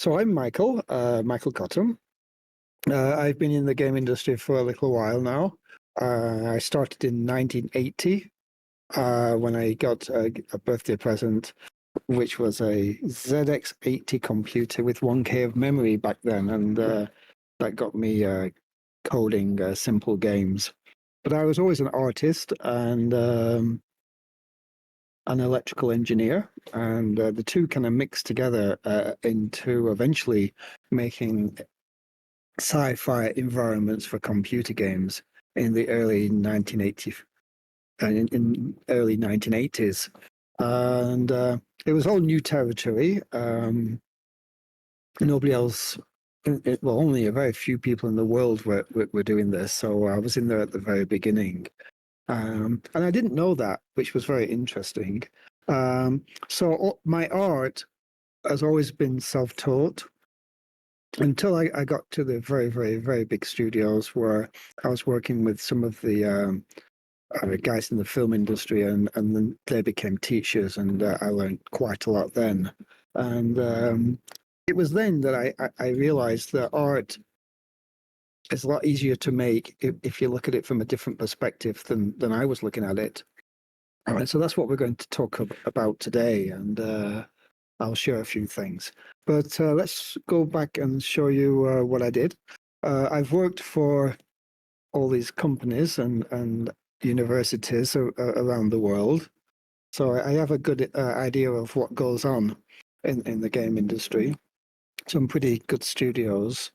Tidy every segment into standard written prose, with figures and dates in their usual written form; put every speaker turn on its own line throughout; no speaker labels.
So I'm Michael Cottam. I've been in the game industry for a little while now. I started in 1980 when I got a birthday present, which was a ZX80 computer with 1K of memory back then, and that got me coding simple games. But I was always an artist and an electrical engineer, and the two kind of mixed together into eventually making sci-fi environments for computer games in the early 1980s and in early 1980s, and it was all new territory. Nobody else, well, only a very few people in the world were doing this, so I was in there at the very beginning. And I didn't know that, which was very interesting. So my art has always been self-taught until I got to the very, very, very big studios where I was working with some of the guys in the film industry, and then they became teachers, and I learned quite a lot then. And it was then that I realized that art is a lot easier to make if you look at it from a different perspective than I was looking at it. All right, so that's what we're going to talk about today, and I'll share a few things. But let's go back and show you what I did. I've worked for all these companies and universities around the world, so I have a good idea of what goes on in the game industry. Some pretty good studios.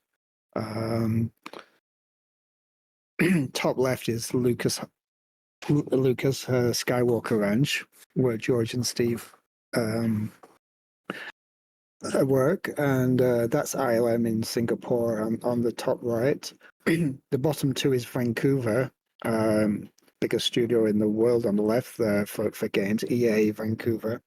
Top left is Lucas Skywalker Ranch, where George and Steve work, and that's ILM in Singapore on the top right. The bottom two is Vancouver, biggest studio in the world on the left there for games, EA Vancouver.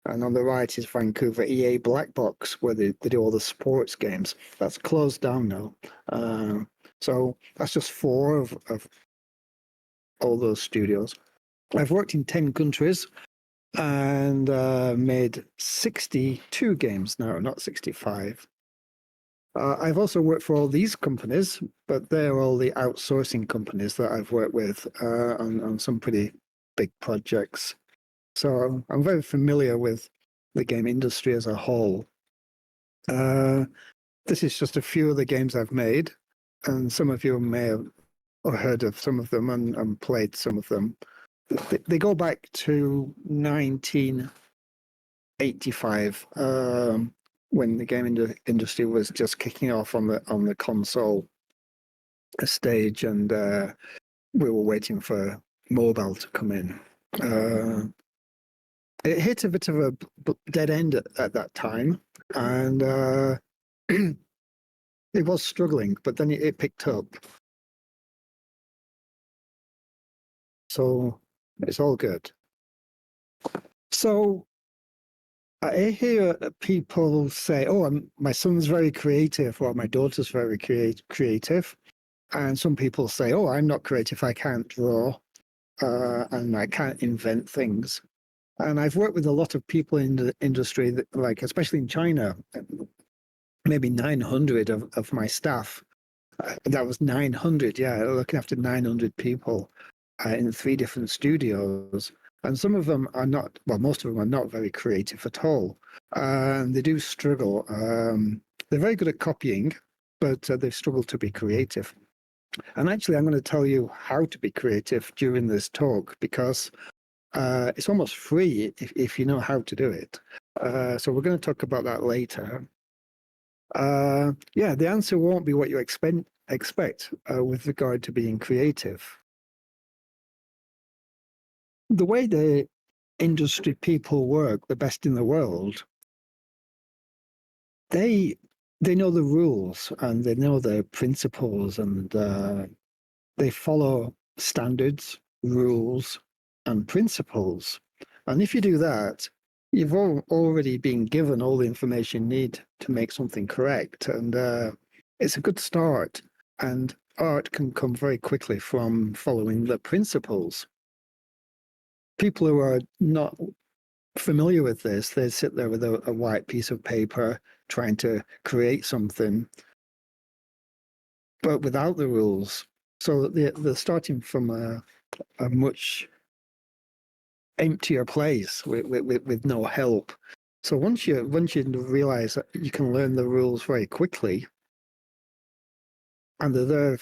And on the right is Vancouver EA Black Box, where they do all the sports games. That's closed down now. So that's just four of all those studios. I've worked in 10 countries and made 62 games now, not 65. I've also worked for all these companies, but they're all the outsourcing companies that I've worked with on some pretty big projects. So I'm very familiar with the game industry as a whole. This is just a few of the games I've made, and some of you may have heard of some of them and played some of them. They go back to 1985, when the game industry was just kicking off on the console stage, and we were waiting for mobile to come in. It hit a bit of a dead end at that time, and it was struggling, but then it picked up. So it's all good. So I hear people say, oh, my son's very creative, or my daughter's very creative. And some people say, oh, I'm not creative, I can't draw, and I can't invent things. And I've worked with a lot of people in the industry, that, like especially in China, maybe 900 of my staff. That was 900, yeah, looking after 900 people in 3 different studios. And some of them are not, well, most of them are not very creative at all. They do struggle. They're very good at copying, but they struggle to be creative. And actually, I'm going to tell you how to be creative during this talk, because it's almost free if you know how to do it. So we're going to talk about that later. Yeah, the answer won't be what you expect with regard to being creative. The way the industry people work, the best in the world, they know the rules and they know the principles, and they follow standards, rules, and principles. And if you do that, you've already been given all the information you need to make something correct. And it's a good start. And art can come very quickly from following the principles. People who are not familiar with this, they'd sit there with a white piece of paper trying to create something, but without the rules. So they're starting from a much emptier place with no help. So once you realize that you can learn the rules very quickly, and they're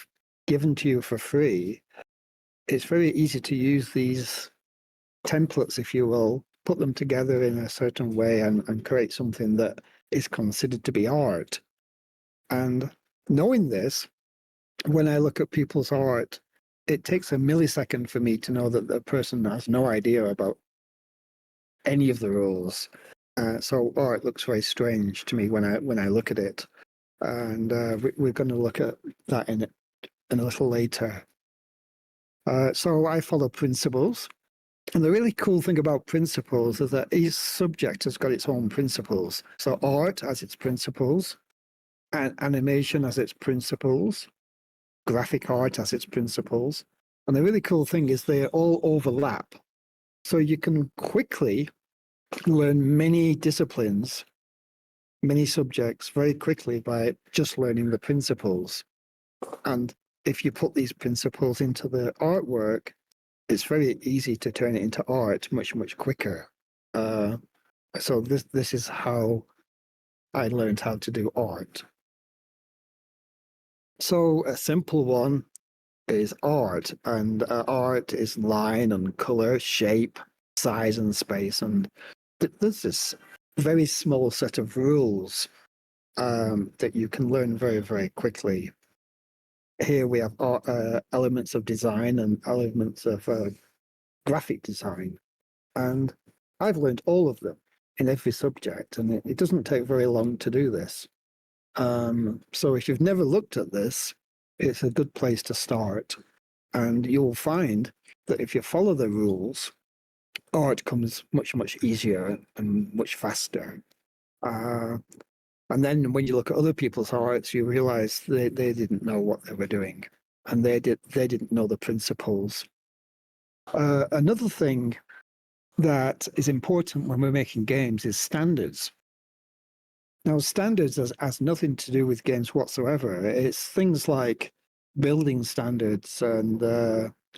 given to you for free, it's very easy to use these templates, if you will, put them together in a certain way and create something that is considered to be art. And knowing this, when I look at people's art, it takes a millisecond for me to know that the person has no idea about any of the rules. So art looks very strange to me when I look at it. And we're going to look at that in a little later. So I follow principles. And the really cool thing about principles is that each subject has got its own principles. So art has its principles, and animation has its principles, graphic art has its principles. And the really cool thing is they all overlap. So you can quickly learn many disciplines, many subjects very quickly by just learning the principles. And if you put these principles into the artwork, it's very easy to turn it into art much, much quicker. So this is how I learned how to do art. So a simple one is art, and art is line and color, shape, size and space, and there's this very small set of rules that you can learn very, very quickly. Here we have elements of design and elements of graphic design, and I've learned all of them in every subject, and it doesn't take very long to do this. So if you've never looked at this, it's a good place to start, and you'll find that if you follow the rules, art comes much, much easier and much faster. And then when you look at other people's arts, you realize they didn't know what they were doing, and they didn't know the principles. Another thing that is important when we're making games is standards. Now, standards has nothing to do with games whatsoever. It's things like building standards and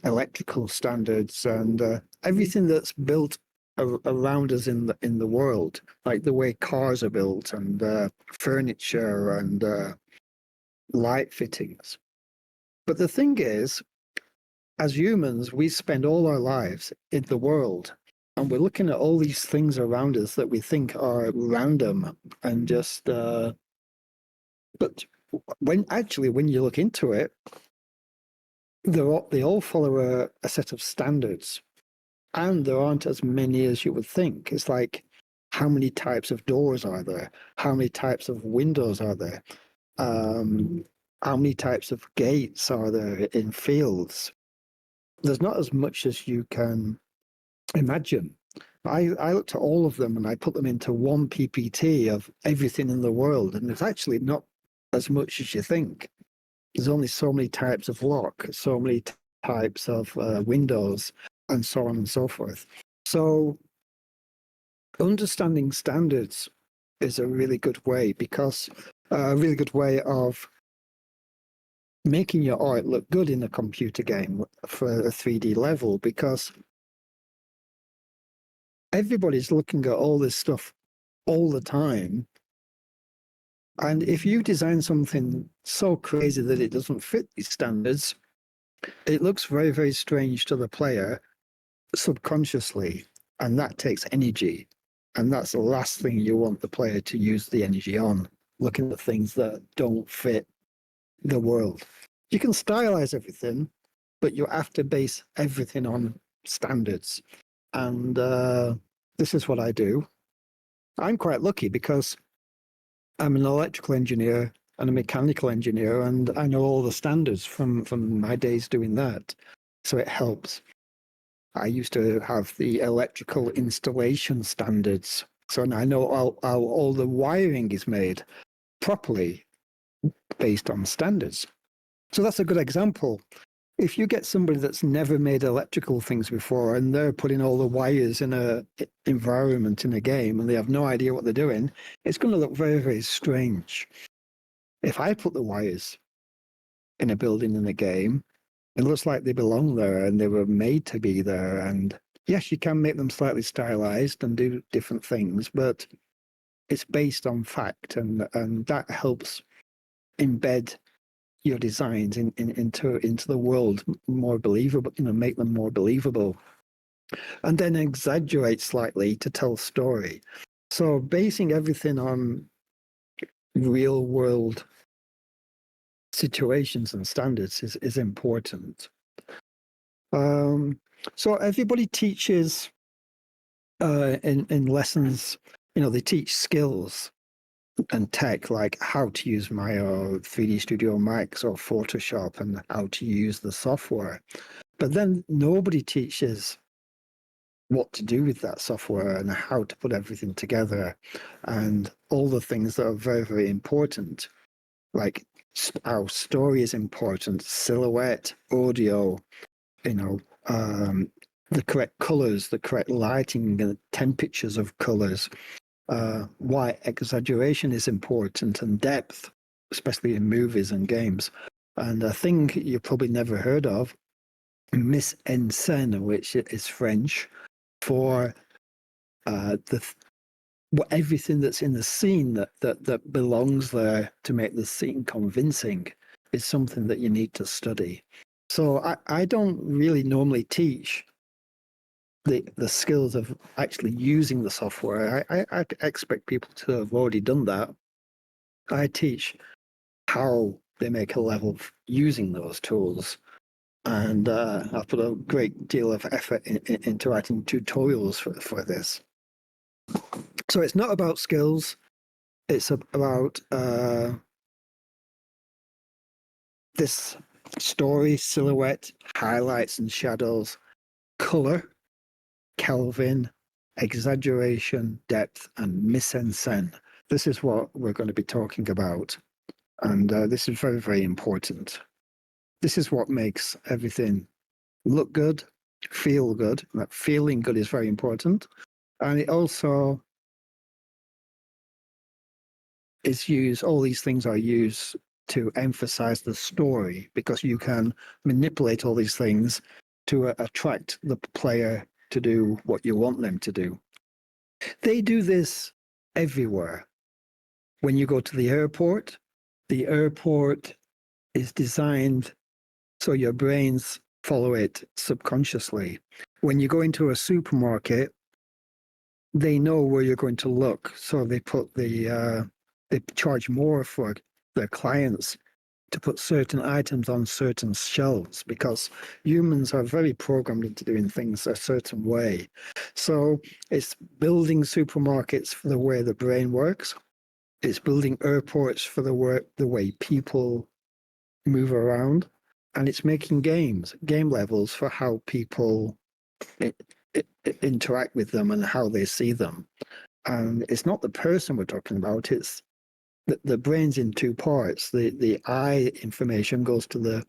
electrical standards and everything that's built around us in the world, like the way cars are built and furniture and light fittings. But the thing is, as humans, we spend all our lives in the world, and we're looking at all these things around us that we think are random and just. But when you look into it, they all follow a set of standards, and there aren't as many as you would think. It's like, how many types of doors are there? How many types of windows are there? How many types of gates are there in fields? There's not as much as you can imagine. I looked at all of them and I put them into one PPT of everything in the world, and it's actually not as much as you think. There's only so many types of lock, so many types of windows, and so on and so forth. So understanding standards is a really good way, because a really good way of making your art look good in a computer game for a 3D level, because everybody's looking at all this stuff all the time. And if you design something so crazy that it doesn't fit these standards, it looks very, very strange to the player subconsciously, and that takes energy. And that's the last thing you want the player to use the energy on, looking at things that don't fit the world. You can stylize everything, but you have to base everything on standards. And this is what I do. I'm quite lucky because I'm an electrical engineer and a mechanical engineer, and I know all the standards from my days doing that. So it helps. I used to have the electrical installation standards. So now I know how all the wiring is made properly based on standards. So that's a good example. if you get somebody that's never made electrical things before and they're putting all the wires in a environment in a game and they have no idea what they're doing, it's going to look very, very strange. If I put the wires in a building in a game, it looks like they belong there and they were made to be there. And yes, you can make them slightly stylized and do different things, but it's based on fact, and that helps embed your designs into the world more believable, make them more believable, and then exaggerate slightly to tell story. So basing everything on real world situations and standards is important. So everybody teaches in lessons, they teach skills and tech, like how to use Maya or 3D Studio Max or Photoshop and how to use the software. But then nobody teaches what to do with that software and how to put everything together and all the things that are very, very important, like how story is important, silhouette, audio, the correct colors, the correct lighting, the temperatures of colors, why exaggeration is important, and depth, especially in movies and games. And a thing you probably never heard of, mise en scène, which is French for everything that's in the scene that belongs there to make the scene convincing, is something that you need to study. So I don't really normally teach the skills of actually using the software. I expect people to have already done that. I teach how they make a level of using those tools. And I put a great deal of effort into writing tutorials for this. So it's not about skills. It's about this story, silhouette, highlights and shadows, color, Kelvin, exaggeration, depth, and mise en scène. This is what we're going to be talking about. And this is very, very important. This is what makes everything look good, feel good. That feeling good is very important. And it also is used, all these things are used to emphasize the story, because you can manipulate all these things to attract the player to do what you want them to do. They do this everywhere. When you go to the airport is designed so your brains follow it subconsciously. When you go into a supermarket, they know where you're going to look, so they put they charge more for their clients to put certain items on certain shelves, because humans are very programmed into doing things a certain way. So it's building supermarkets for the way the brain works. It's building airports for the way people move around. And it's making game levels for how people interact with them and how they see them. And it's not the person we're talking about, it's the brain's in two parts. The eye information goes to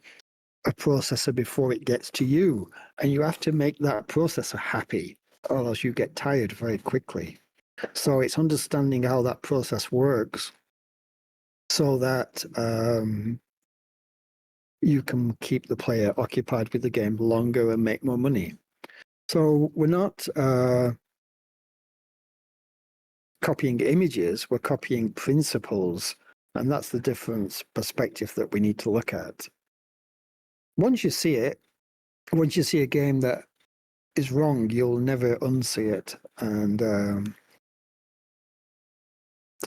a processor before it gets to you, and you have to make that processor happy, or else you get tired very quickly. So it's understanding how that process works so that you can keep the player occupied with the game longer and make more money. So we're not copying images, we're copying principles. And that's the different perspective that we need to look at. Once you see it, once you see a game that is wrong, you'll never unsee it. And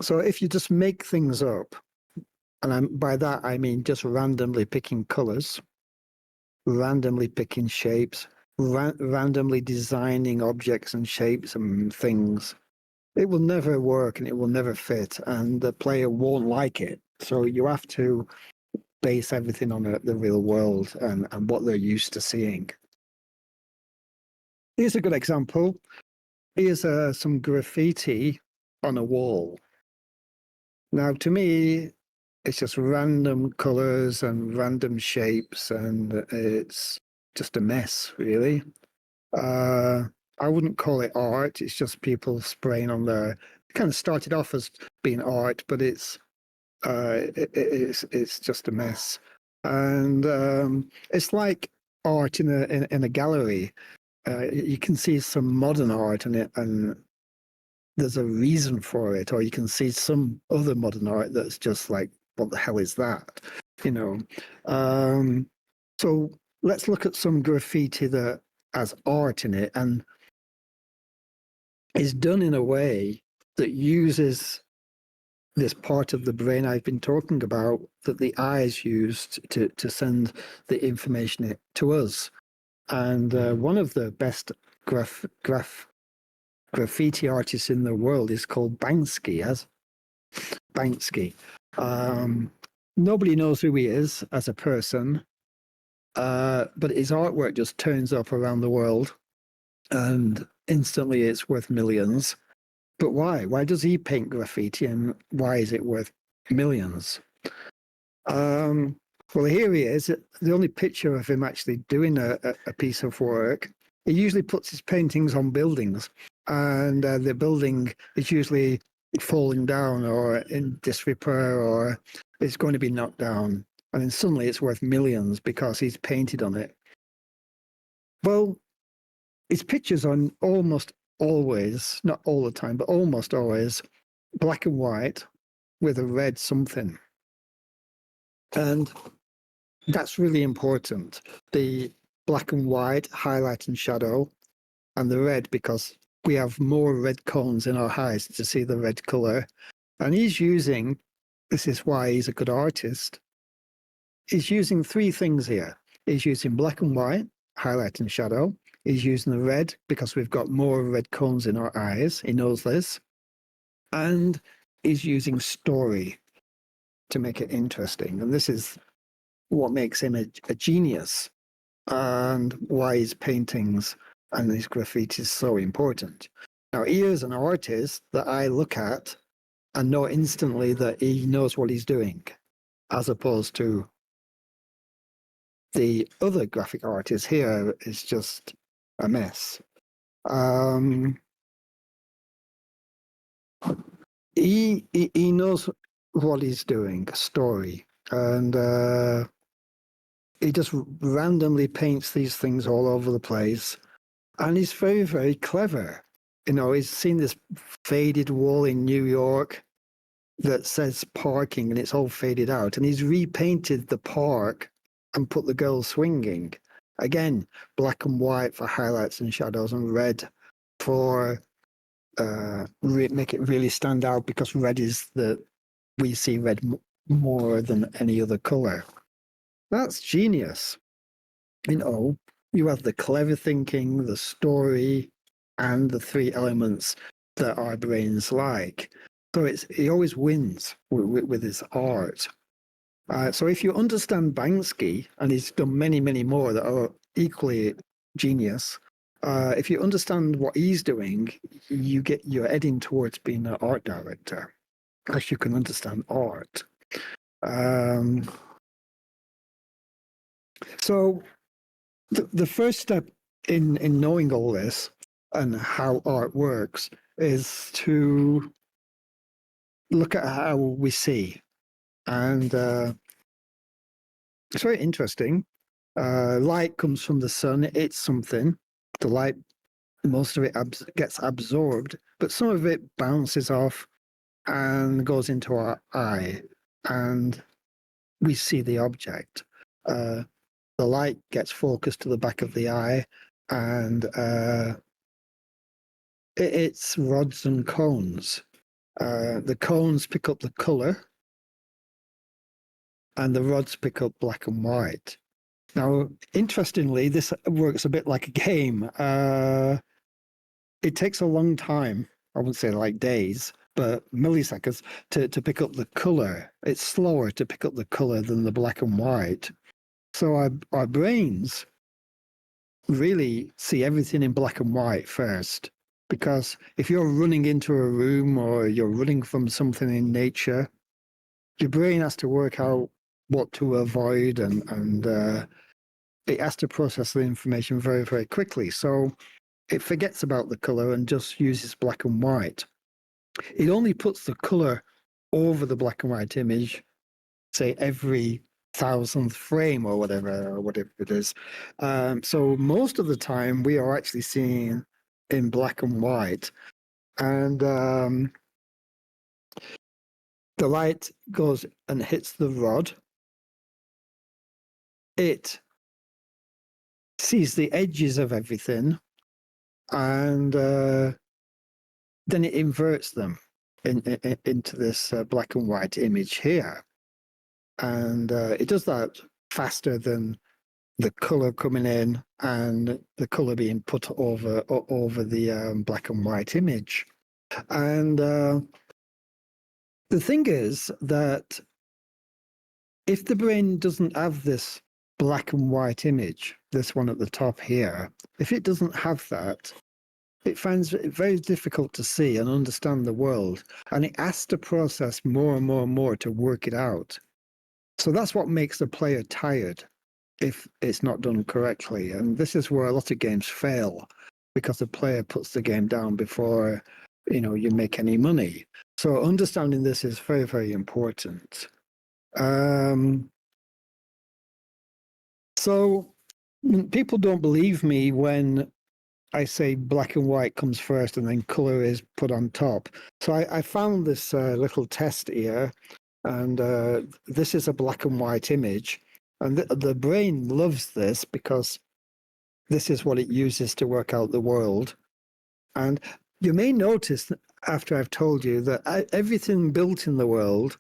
so if you just make things up, and by that I mean just randomly picking colors, randomly picking shapes, randomly designing objects and shapes and things, it will never work and it will never fit, and the player won't like it. So you have to base everything on the real world and what they're used to seeing. Here's a good example. Here's some graffiti on a wall. Now, to me, it's just random colors and random shapes, and it's just a mess, really. I wouldn't call it art. It's just people spraying on there. It kind of started off as being art, but it's just a mess. And it's like art in a gallery. You can see some modern art in it, and there's a reason for it, or you can see some other modern art that's just like, what the hell is that? You know. So let's look at some graffiti that has art in it and is done in a way that uses this part of the brain I've been talking about that the eyes used to send the information to us. And one of the best graffiti artists in the world is called Banksy. Nobody knows who he is as a person, but his artwork just turns up around the world, and instantly it's worth millions. But why? Why does he paint graffiti, and why is it worth millions? Well, here he is. The only picture of him actually doing a piece of work. He usually puts his paintings on buildings, and the building is usually falling down or in disrepair, or it's going to be knocked down. And then suddenly it's worth millions because he's painted on it. Well, his pictures are almost always, not all the time, but almost always black and white with a red something. And that's really important. The black and white, highlight and shadow, and the red, because we have more red cones in our eyes to see the red color. And he's using, this is why he's a good artist, he's using three things here. He's using black and white, highlight and shadow. He's using the red because we've got more red cones in our eyes. He knows this. And he's using story to make it interesting. And this is what makes him a genius, and why his paintings and his graffiti is so important. Now, he is an artist that I look at and know instantly that he knows what he's doing, as opposed to the other graphic artist here is just a mess. He knows what he's doing, a story, and he just randomly paints these things all over the place, and he's very, very clever. You know, he's seen this faded wall in New York that says parking, and it's all faded out, and he's repainted the park and put the girls swinging. Again, black and white for highlights and shadows, and red for make it really stand out, because red is we see red more than any other color. That's genius. You know, you have the clever thinking, the story, and the three elements that our brains like. So he always wins with his art. So if you understand Banksy, and he's done many, many more that are equally genius, if you understand what he's doing, you're heading towards being an art director, because you can understand art. So the first step in knowing all this and how art works is to look at how we see. And it's very interesting. Light comes from the sun. It's something. The light, most of it gets absorbed, but some of it bounces off and goes into our eye, and we see the object. The light gets focused to the back of the eye, and it's rods and cones. The cones pick up the color, and the rods pick up black and white. Now, interestingly, this works a bit like a game. It takes a long time, I wouldn't say like days, but milliseconds to pick up the color. It's slower to pick up the color than the black and white. So our brains really see everything in black and white first, because if you're running into a room or you're running from something in nature, your brain has to work out what to avoid, and it has to process the information very, very quickly. So it forgets about the color and just uses black and white. It only puts the color over the black and white image, say every 1,000th frame or whatever it is. So most of the time we are actually seeing in black and white, and the light goes and hits the rod. It sees the edges of everything, and then it inverts them into this black and white image here. And it does that faster than the color coming in and the color being put over the black and white image. And the thing is that if the brain doesn't have this black and white image, this one at the top here, if it doesn't have that, it finds it very difficult to see and understand the world, and it has to process more and more and more to work it out. So that's what makes the player tired if it's not done correctly. And this is where a lot of games fail, because the player puts the game down before, you know, you make any money. So understanding this is very, very important. So people don't believe me when I say black and white comes first and then color is put on top. So I found this little test here, and this is a black and white image. And the brain loves this because this is what it uses to work out the world. And you may notice after I've told you that everything built in the world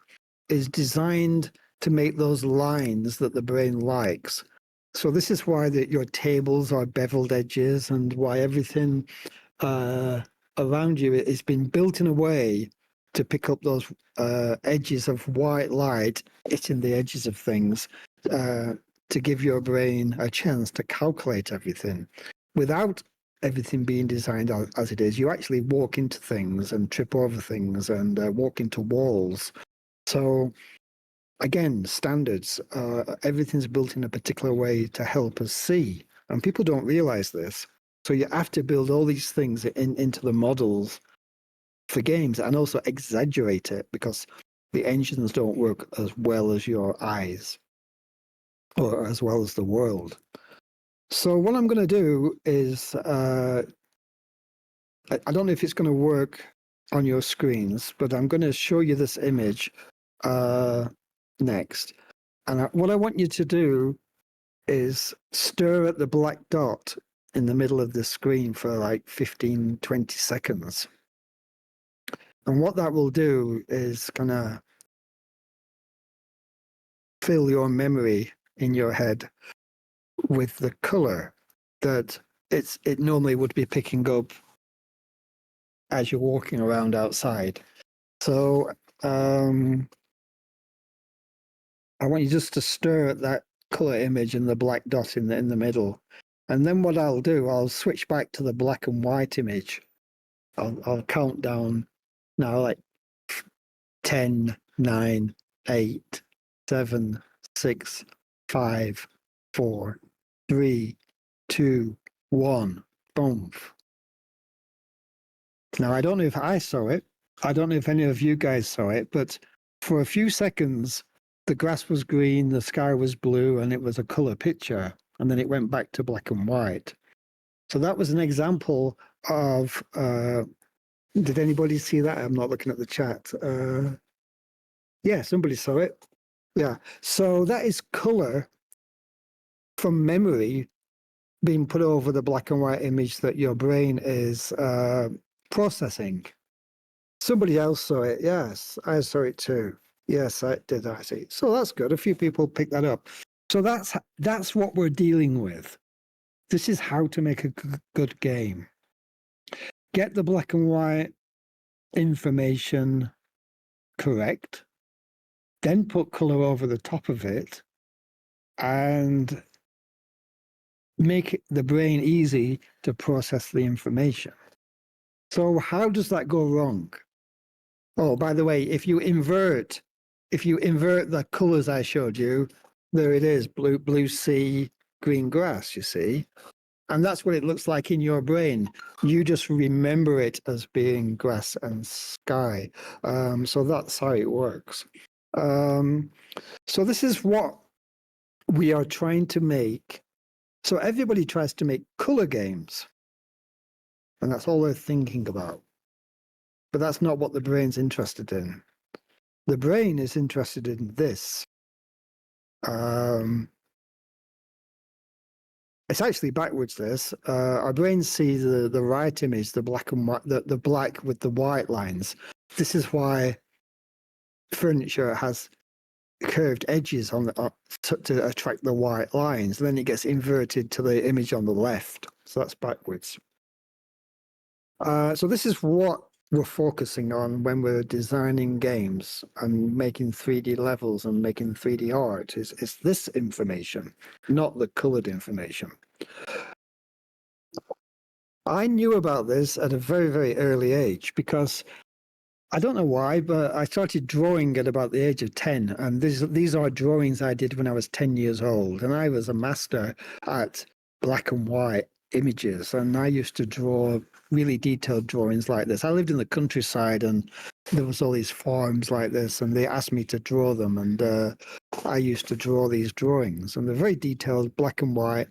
is designed to make those lines that the brain likes. So this is why your tables are beveled edges, and why everything around you has been built in a way to pick up those edges of white light hitting the edges of things, to give your brain a chance to calculate everything. Without everything being designed as it is, you actually walk into things and trip over things and walk into walls. So again, standards, everything's built in a particular way to help us see. And people don't realize this. So you have to build all these things into the models for games, and also exaggerate it, because the engines don't work as well as your eyes or as well as the world. So what I'm going to do is, I don't know if it's going to work on your screens, but I'm going to show you this image next. And what I want you to do is stir at the black dot in the middle of the screen for like 15, 20 seconds. And what that will do is kind of fill your memory in your head with the color that it normally would be picking up as you're walking around outside. So I want you just to stir at that color image and the black dot in the middle. And then what I'll do, I'll switch back to the black and white image. I'll count down now, like 10, 9, 8, 7, 6, 5, 4, 3, 2, 1. Boom. Now, I don't know if I saw it. I don't know if any of you guys saw it, but for a few seconds, the grass was green, the sky was blue, and it was a color picture. And then it went back to black and white. So that was an example of, did anybody see that? I'm not looking at the chat. Yeah, somebody saw it. Yeah. So that is color from memory being put over the black and white image that your brain is processing. Somebody else saw it. Yes, I saw it too. Yes, I did. I see. So that's good. A few people picked that up. So that's what we're dealing with. This is how to make a good game. Get the black and white information correct, then put color over the top of it, and make the brain easy to process the information. So how does that go wrong? Oh, by the way, if you invert if you invert the colors I showed you, there it is, blue sea, green grass, you see. And that's what it looks like in your brain. You just remember it as being grass and sky. So that's how it works. So this is what we are trying to make. So everybody tries to make color games. And that's all they're thinking about. But that's not what the brain's interested in. The brain is interested in this. It's actually backwards, this. Our brains see the right image, the black and white, the black with the white lines. This is why furniture has curved edges on the to attract the white lines. And then it gets inverted to the image on the left. So that's backwards. So this is what we're focusing on when we're designing games and making 3D levels and making 3D art. Is this information, not the colored information. I knew about this at a very, very early age because I don't know why, but I started drawing at about the age of 10. And these are drawings I did when I was 10 years old. And I was a master at black and white images. And I used to draw really detailed drawings like this. I lived in the countryside and there was all these farms like this and they asked me to draw them. And I used to draw these drawings and they're very detailed, black and white.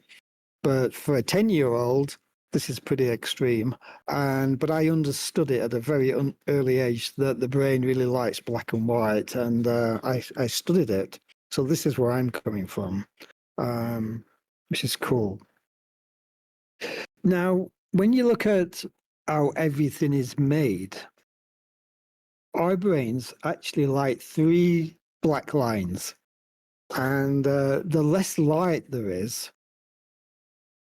But for a 10-year-old, this is pretty extreme. But I understood it at a very early age that the brain really likes black and white. And I studied it. So this is where I'm coming from, which is cool. Now, when you look at how everything is made, our brains actually like 3 black lines. And the less light there is,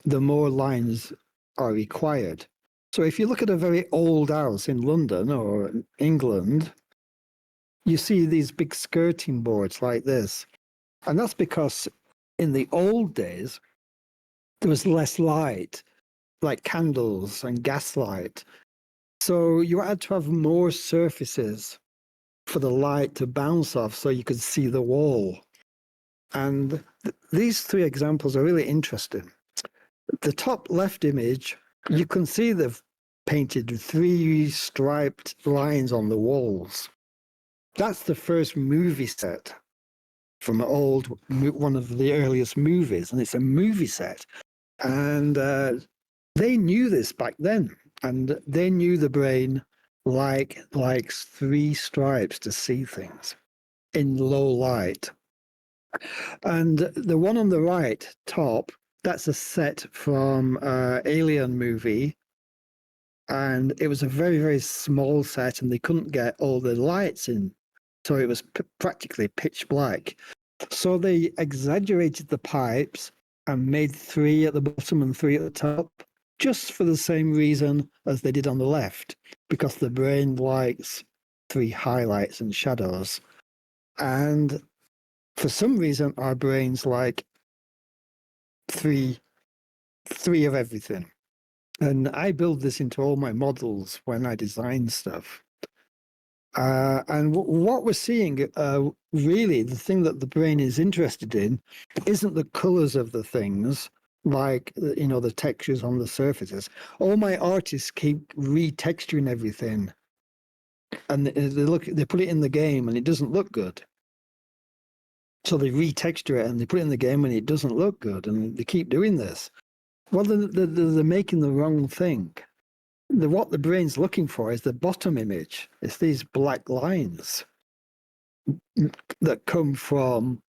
the more lines are required. So if you look at a very old house in London or England, you see these big skirting boards like this. And that's because in the old days, there was less light, like candles and gaslight. So you had to have more surfaces for the light to bounce off so you could see the wall. And these 3 examples are really interesting. The top left image, you can see they've painted 3 striped lines on the walls. That's the first movie set from one of the earliest movies, and it's a movie set. And they knew this back then, and they knew the brain likes 3 stripes to see things in low light. And the one on the right top, that's a set from Alien movie. And it was a very, very small set and they couldn't get all the lights in. So it was practically pitch black. So they exaggerated the pipes and made 3 at the bottom and 3 at the top, just for the same reason as they did on the left, because the brain likes 3 highlights and shadows. And for some reason, our brains like 3 of everything. And I build this into all my models when I design stuff. And what we're seeing, really, the thing that the brain is interested in isn't the colors of the things, like, the textures on the surfaces. All my artists keep retexturing everything. And they put it in the game and it doesn't look good. So they retexture it and they put it in the game and it doesn't look good. And they keep doing this. Well, they're making the wrong thing. What the brain's looking for is the bottom image. It's these black lines that come from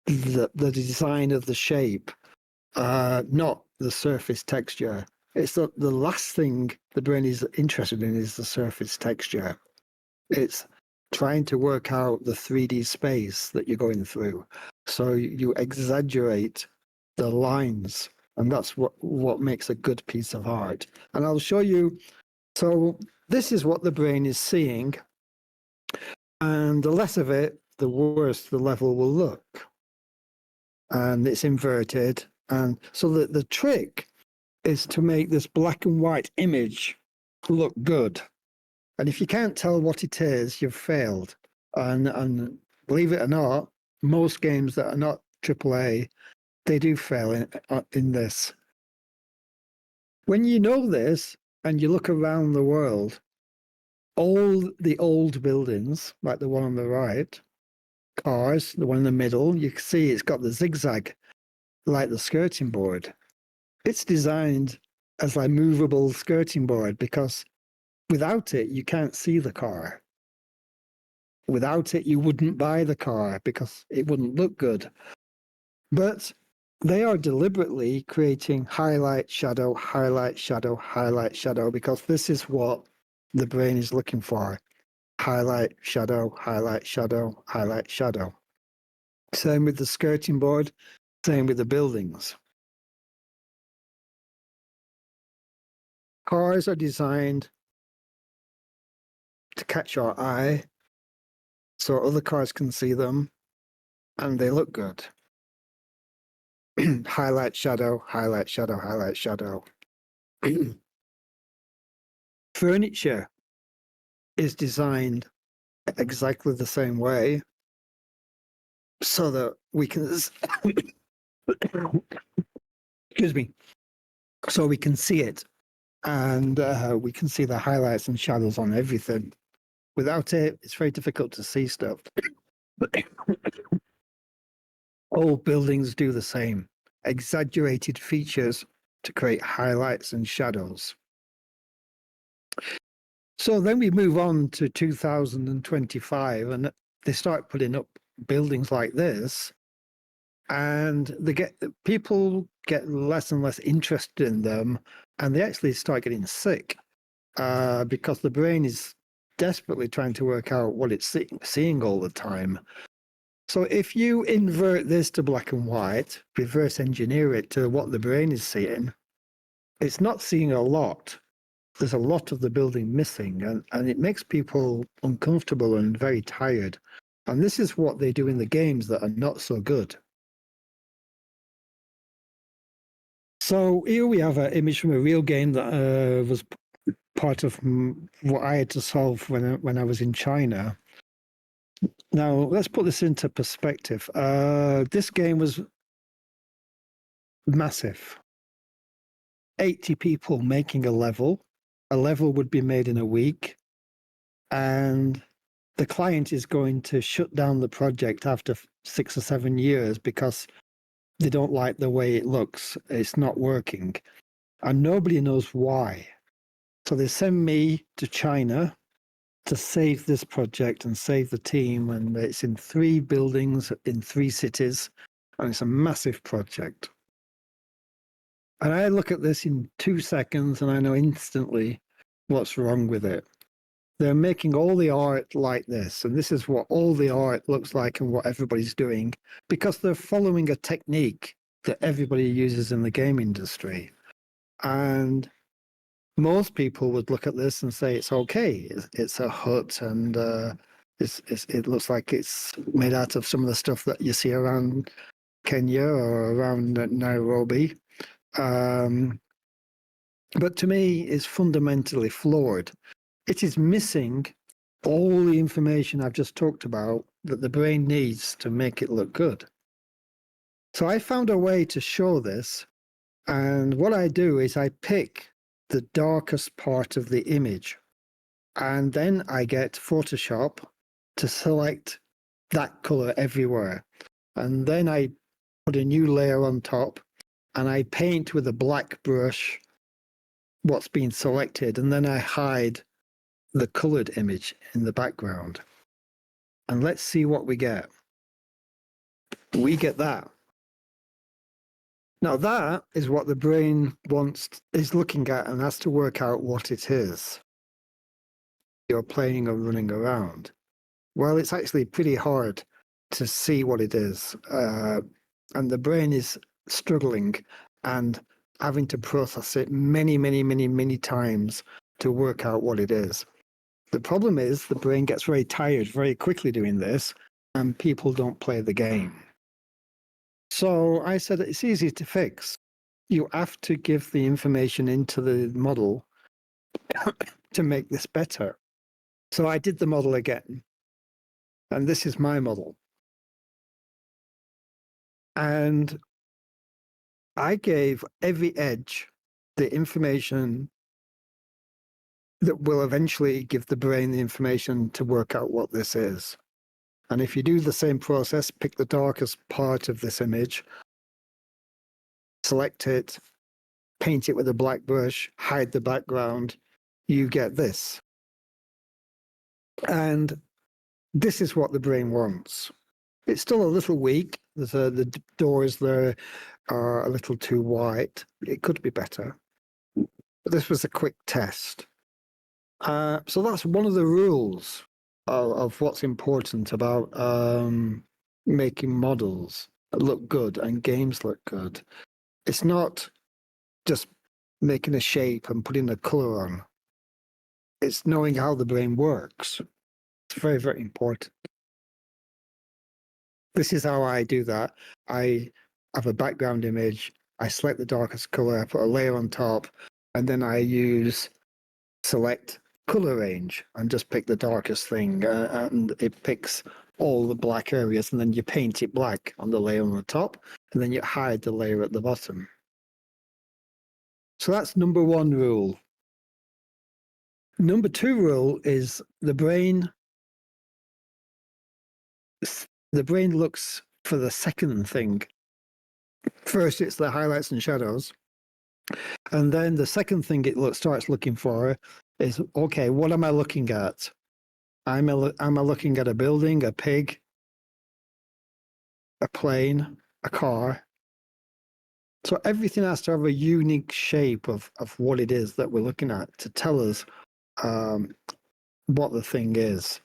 the design of the shape, not the surface texture. It's the last thing the brain is interested in is the surface texture. It's trying to work out the 3D space that you're going through. So you exaggerate the lines, and that's what makes a good piece of art. And I'll show you. So this is what the brain is seeing, and the less of it, the worse the level will look. And it's inverted. And so the trick is to make this black and white image look good. And if you can't tell what it is, you've failed. And believe it or not, most games that are not AAA, they do fail in this. When you know this and you look around the world, all the old buildings, like the one on the right, cars, the one in the middle, you can see it's got the zigzag, like the skirting board. It's designed as a movable skirting board because without it, you can't see the car. Without it, you wouldn't buy the car because it wouldn't look good. But they are deliberately creating highlight, shadow, highlight, shadow, highlight, shadow, because this is what the brain is looking for. Highlight, shadow, highlight, shadow, highlight, shadow. Same with the skirting board, same with the buildings. Cars are designed to catch your eye so other cars can see them and they look good. Highlight, shadow, highlight, shadow, highlight, shadow. Furniture is designed exactly the same way so that we can excuse me, so we can see it and we can see the highlights and shadows on everything. Without it, it's very difficult to see stuff. All buildings do the same. Exaggerated features to create highlights and shadows. So then we move on to 2025 and they start putting up buildings like this, and people get less and less interested in them, and they actually start getting sick because the brain is desperately trying to work out what it's seeing all the time. So if you invert this to black and white, reverse engineer it to what the brain is seeing, it's not seeing a lot. There's a lot of the building missing, and it makes people uncomfortable and very tired. And this is what they do in the games that are not so good. So here we have an image from a real game that was part of what I had to solve when I was in China. Now, let's put this into perspective. This game was massive. 80 people making a level. A level would be made in a week. And the client is going to shut down the project after 6 or 7 years because they don't like the way it looks. It's not working. And nobody knows why. So they send me to China to save this project and save the team. And it's in 3 buildings in 3 cities. And it's a massive project. And I look at this in 2 seconds and I know instantly what's wrong with it. They're making all the art like this. And this is what all the art looks like and what everybody's doing because they're following a technique that everybody uses in the game industry. And most people would look at this and say it's okay. It's a hut and it looks like it's made out of some of the stuff that you see around Kenya or around Nairobi. But to me, it's fundamentally flawed. It is missing all the information I've just talked about that the brain needs to make it look good. So I found a way to show this. And what I do is I pick the darkest part of the image. And then I get Photoshop to select that color everywhere. And then I put a new layer on top and I paint with a black brush what's been selected. And then I hide the colored image in the background. And let's see what we get. We get that. Now that is what the brain is looking at and has to work out what it is. You're playing or running around. Well, it's actually pretty hard to see what it is. And the brain is struggling and having to process it many times to work out what it is. The problem is the brain gets very tired very quickly doing this, and people don't play the game. So I said it's easy to fix. You have to give the information into the model to make this better. So I did the model again. And this is my model. And I gave every edge the information that will eventually give the brain the information to work out what this is. And if you do the same process, pick the darkest part of this image, select it, paint it with a black brush, hide the background, you get this. And this is what the brain wants. It's still a little weak. The doors there are a little too white. It could be better. But this was a quick test. So that's one of the rules of what's important about making models that look good and games look good. It's not just making a shape and putting a color on. It's knowing how the brain works. It's very, very important. This is how I do that. I have a background image. I select the darkest color, I put a layer on top, and then I use select color range and just pick the darkest thing, and it picks all the black areas, and then you paint it black on the layer on the top, and then you hide the layer at the bottom. So that's number one rule. Number two rule is the brain looks for the second thing. First, it's the highlights and shadows. And then the second thing it starts looking for is, okay, what am I looking at? Am I looking at a building, a pig, a plane, a car? So everything has to have a unique shape of what it is that we're looking at to tell us what the thing is.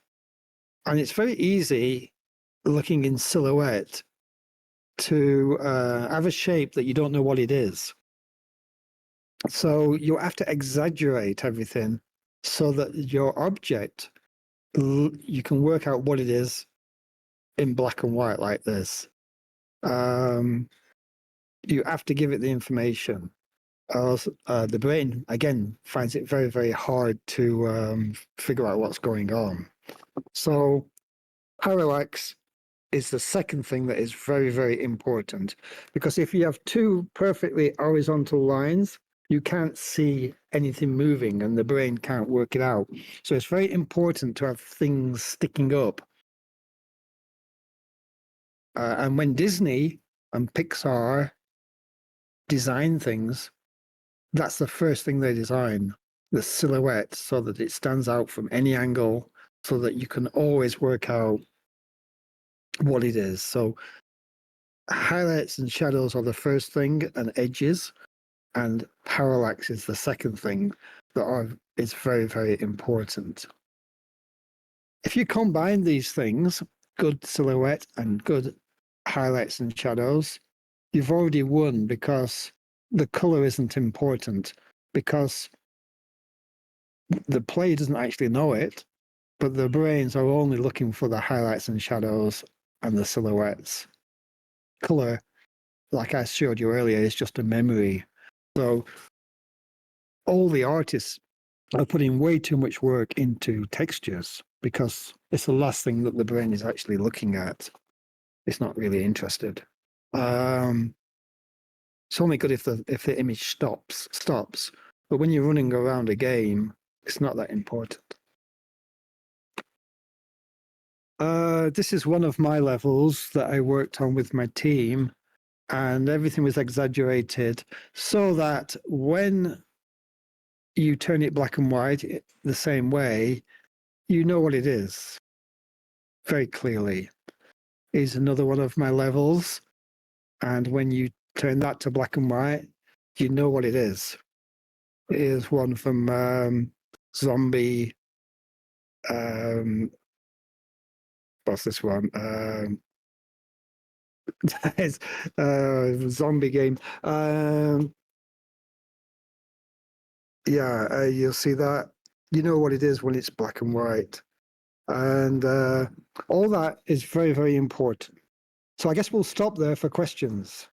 And it's very easy looking in silhouette to have a shape that you don't know what it is. So you have to exaggerate everything so that your object, you can work out what it is in black and white like this. You have to give it the information. The brain, again, finds it very, very hard to figure out what's going on. So parallax is the second thing that is very, very important, because if you have two perfectly horizontal lines, you can't see anything moving and the brain can't work it out. So it's very important to have things sticking up. And when Disney and Pixar design things, that's the first thing they design, the silhouette, so that it stands out from any angle, so that you can always work out what it is. So highlights and shadows are the first thing, and edges, and parallax is the second thing is very, very important. If you combine these things, good silhouette and good highlights and shadows, you've already won, because the color isn't important, because the player doesn't actually know it, but the brains are only looking for the highlights and shadows and the silhouettes. Color, like I showed you earlier, is just a memory. So all the artists are putting way too much work into textures, because it's the last thing that the brain is actually looking at. It's not really interested. It's only good if the image stops. But when you're running around a game, it's not that important. This is one of my levels that I worked on with my team, and everything was exaggerated so that when you turn it black and white the same way, you know what it is very clearly. Is another one of my levels, and when you turn that to black and white, you know what it is. It is one from Zombie. What's this one? It's zombie game. You'll see that. You know what it is when it's black and white. And all that is very, very important. So I guess we'll stop there for questions.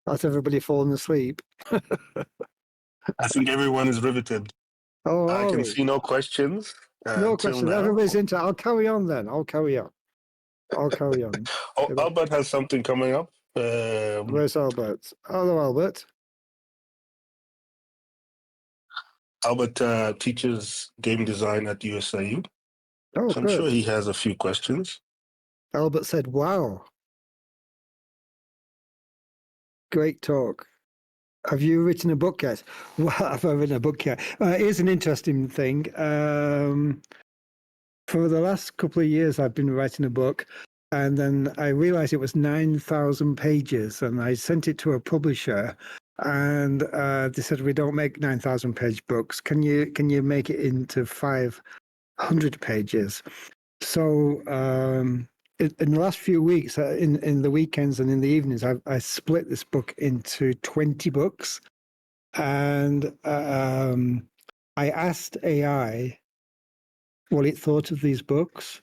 Has everybody fallen asleep?
I think everyone is riveted.
Oh,
I can see no questions.
No
till
question.
now.
Everybody's into. I'll carry on then. I'll carry on.
Oh, Albert has something coming up.
Where's Albert? Hello, Albert.
Albert teaches game design at USIU.
Oh,
So I'm
good.
sure he has a few questions.
Albert said, "Wow, great talk. Have you written a book yet?" Well, have I written a book yet? Here's an interesting thing. For the last couple of years, I've been writing a book, and then I realized it was 9,000 pages, and I sent it to a publisher, and they said, "We don't make 9,000-page books. Can you make it into 500 pages?" So in the last few weeks, in the weekends and in the evenings, I split this book into 20 books, and I asked AI what it thought of these books,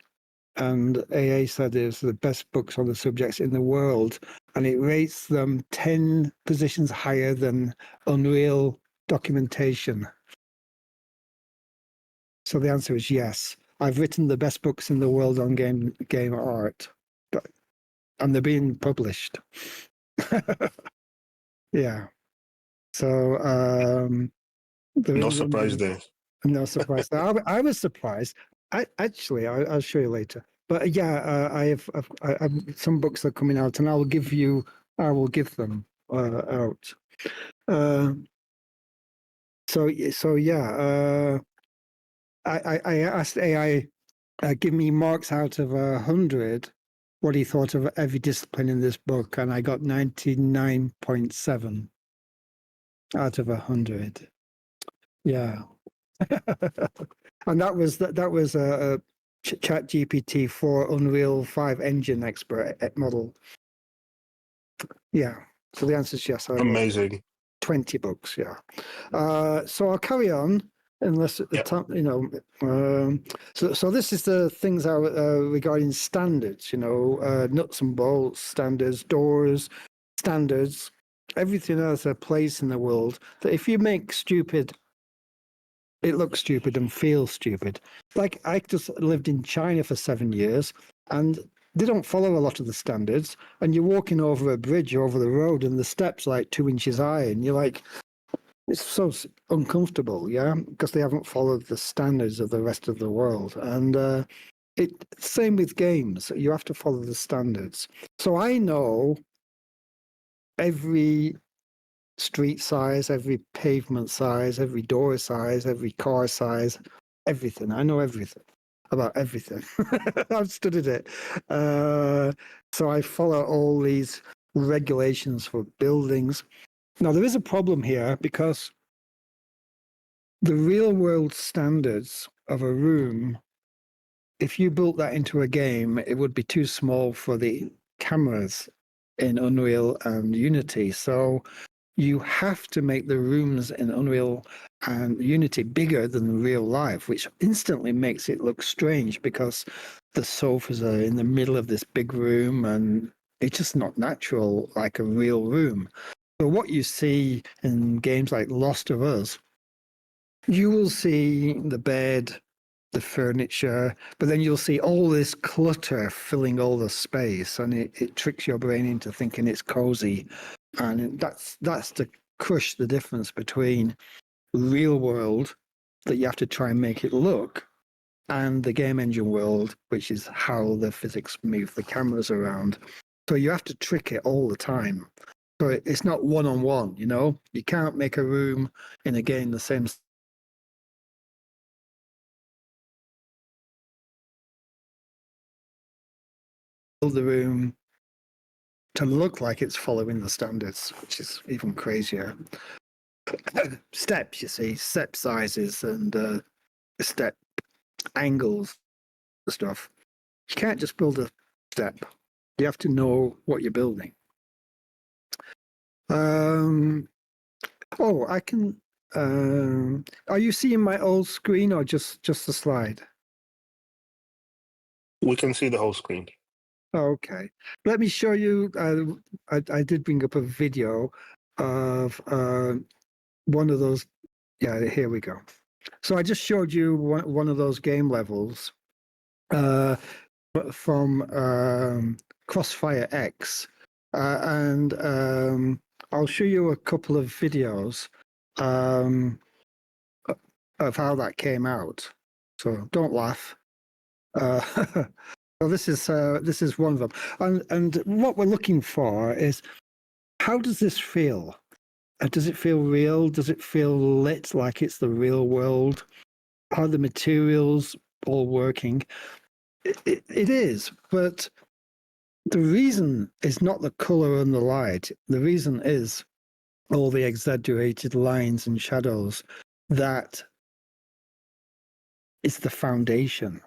and AA said it's the best books on the subjects in the world, and it rates them 10 positions higher than Unreal documentation. So the answer is yes. I've written the best books in the world on game art, and they're being published. Yeah. So
No surprise there.
no surprise. I was surprised. I'll show you later. But yeah, I have some books are coming out, and I will give them out. So yeah, I asked AI, give me marks out of 100, what he thought of every discipline in this book, and I got 99.7 out of 100. Yeah. And that was a Chat GPT 4 Unreal 5 engine expert model. Yeah. So the answer is yes.
Amazing.
20 books. Yeah. So I'll carry on unless at the time, so this is the things regarding standards, nuts and bolts, standards, doors, standards, everything has a place in the world that if you make stupid, it looks stupid and feels stupid. Like I just lived in China for 7 years, and they don't follow a lot of the standards. And you're walking over a bridge over the road, and the steps like 2 inches high, and you're like, it's so uncomfortable, yeah, because they haven't followed the standards of the rest of the world. And same with games. You have to follow the standards. So I know every street size, every pavement size, every door size, every car size, everything. I know everything about everything. I've studied it. So I follow all these regulations for buildings. Now, there is a problem here because the real world standards of a room, if you built that into a game, it would be too small for the cameras in Unreal and Unity. So you have to make the rooms in Unreal and Unity bigger than real life, which instantly makes it look strange because the sofas are in the middle of this big room and it's just not natural like a real room. So what you see in games like Lost of Us, you will see the bed, the furniture, but then you'll see all this clutter filling all the space, and it tricks your brain into thinking it's cozy. And that's to crush the difference between real world that you have to try and make it look and the game engine world, which is how the physics move the cameras around. So you have to trick it all the time. So it's not one-on-one, You can't make a room in a game the same the room to look like it's following the standards, which is even crazier. Steps, you see, step sizes and step angles and stuff. You can't just build a step. You have to know what you're building. I can. Are you seeing my old screen or just the slide?
We can see the whole screen.
Okay. Let me show you. I did bring up a video of one of those. Yeah, here we go. So I just showed you one of those game levels from Crossfire X, and I'll show you a couple of videos of how that came out. So don't laugh. So this is one of them, and what we're looking for is, how does this feel? Does it feel real? Does it feel lit like it's the real world? Are the materials all working? It is, but the reason is not the color and the light. The reason is all the exaggerated lines and shadows. That is the foundation,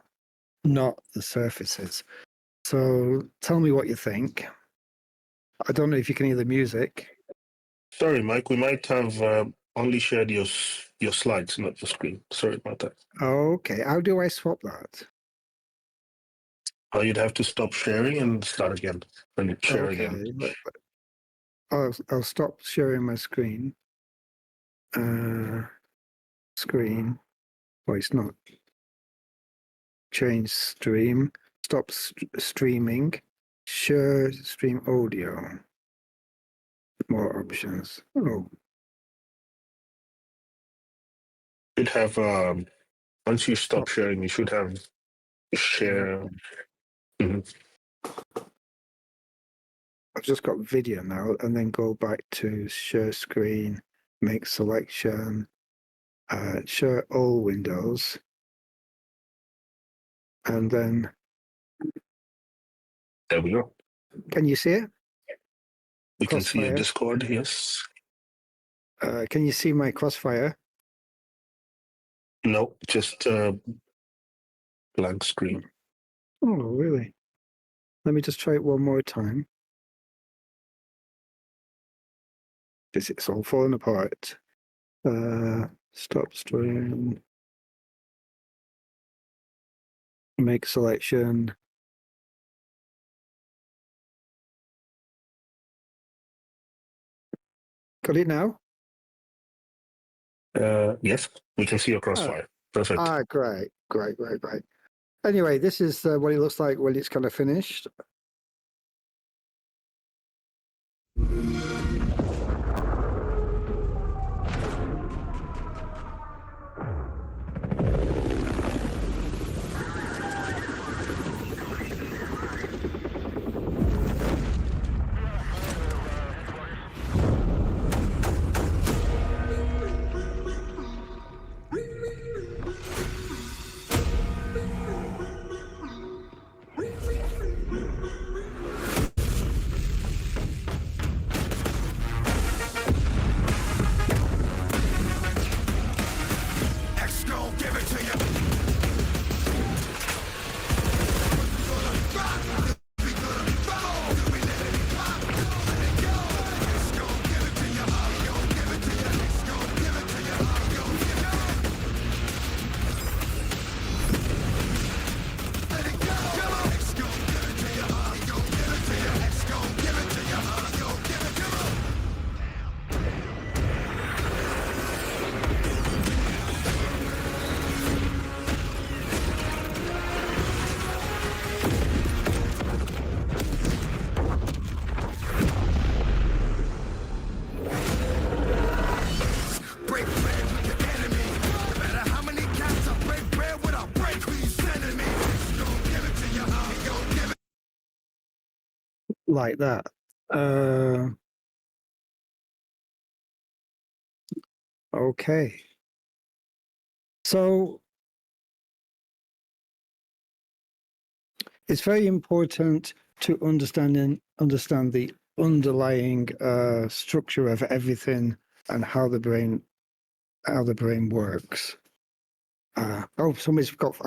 not the surfaces. So tell me what you think. I don't know if you can hear the music.
Sorry, Mike. We might have only shared your slides, not the screen. Sorry about that.
Okay, how do I swap that?
You'd have to stop sharing and start again. And share again.
I'll stop sharing my screen. Screen. Oh, it's not. Change stream. Stop streaming. Share stream audio. More options. Oh,
Should have once you stop sharing, you should have share. Mhm.
I've just got video now, and then go back to share screen, make selection, share all windows, and then
There we go.
can you see it?
We can see your
Crossfire.
Discord. Yes.
Can you see my crossfire?
No, just blank screen.
Oh, really? Let me just try it one more time. It's all falling apart. Stop stream. Make selection. Got it now?
Yes, we can see your crossfire. Perfect.
Great. Anyway, this is what it looks like when it's kind of finished. Like that. Okay. So it's very important to understand the underlying structure of everything and how the brain works. I've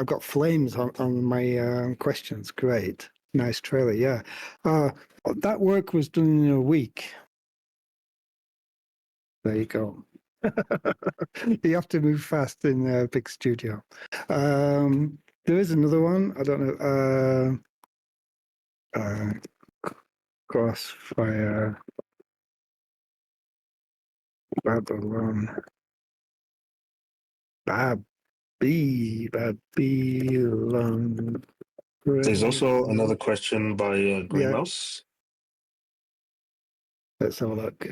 got flames on my questions. Great. Nice trailer. Yeah. That work was done in a week. There you go. You have to move fast in a big studio. There is another one. I don't know. Crossfire Babylon. Babylon.
There's also another question by Grey
Yeah,
Mouse.
let's have a look.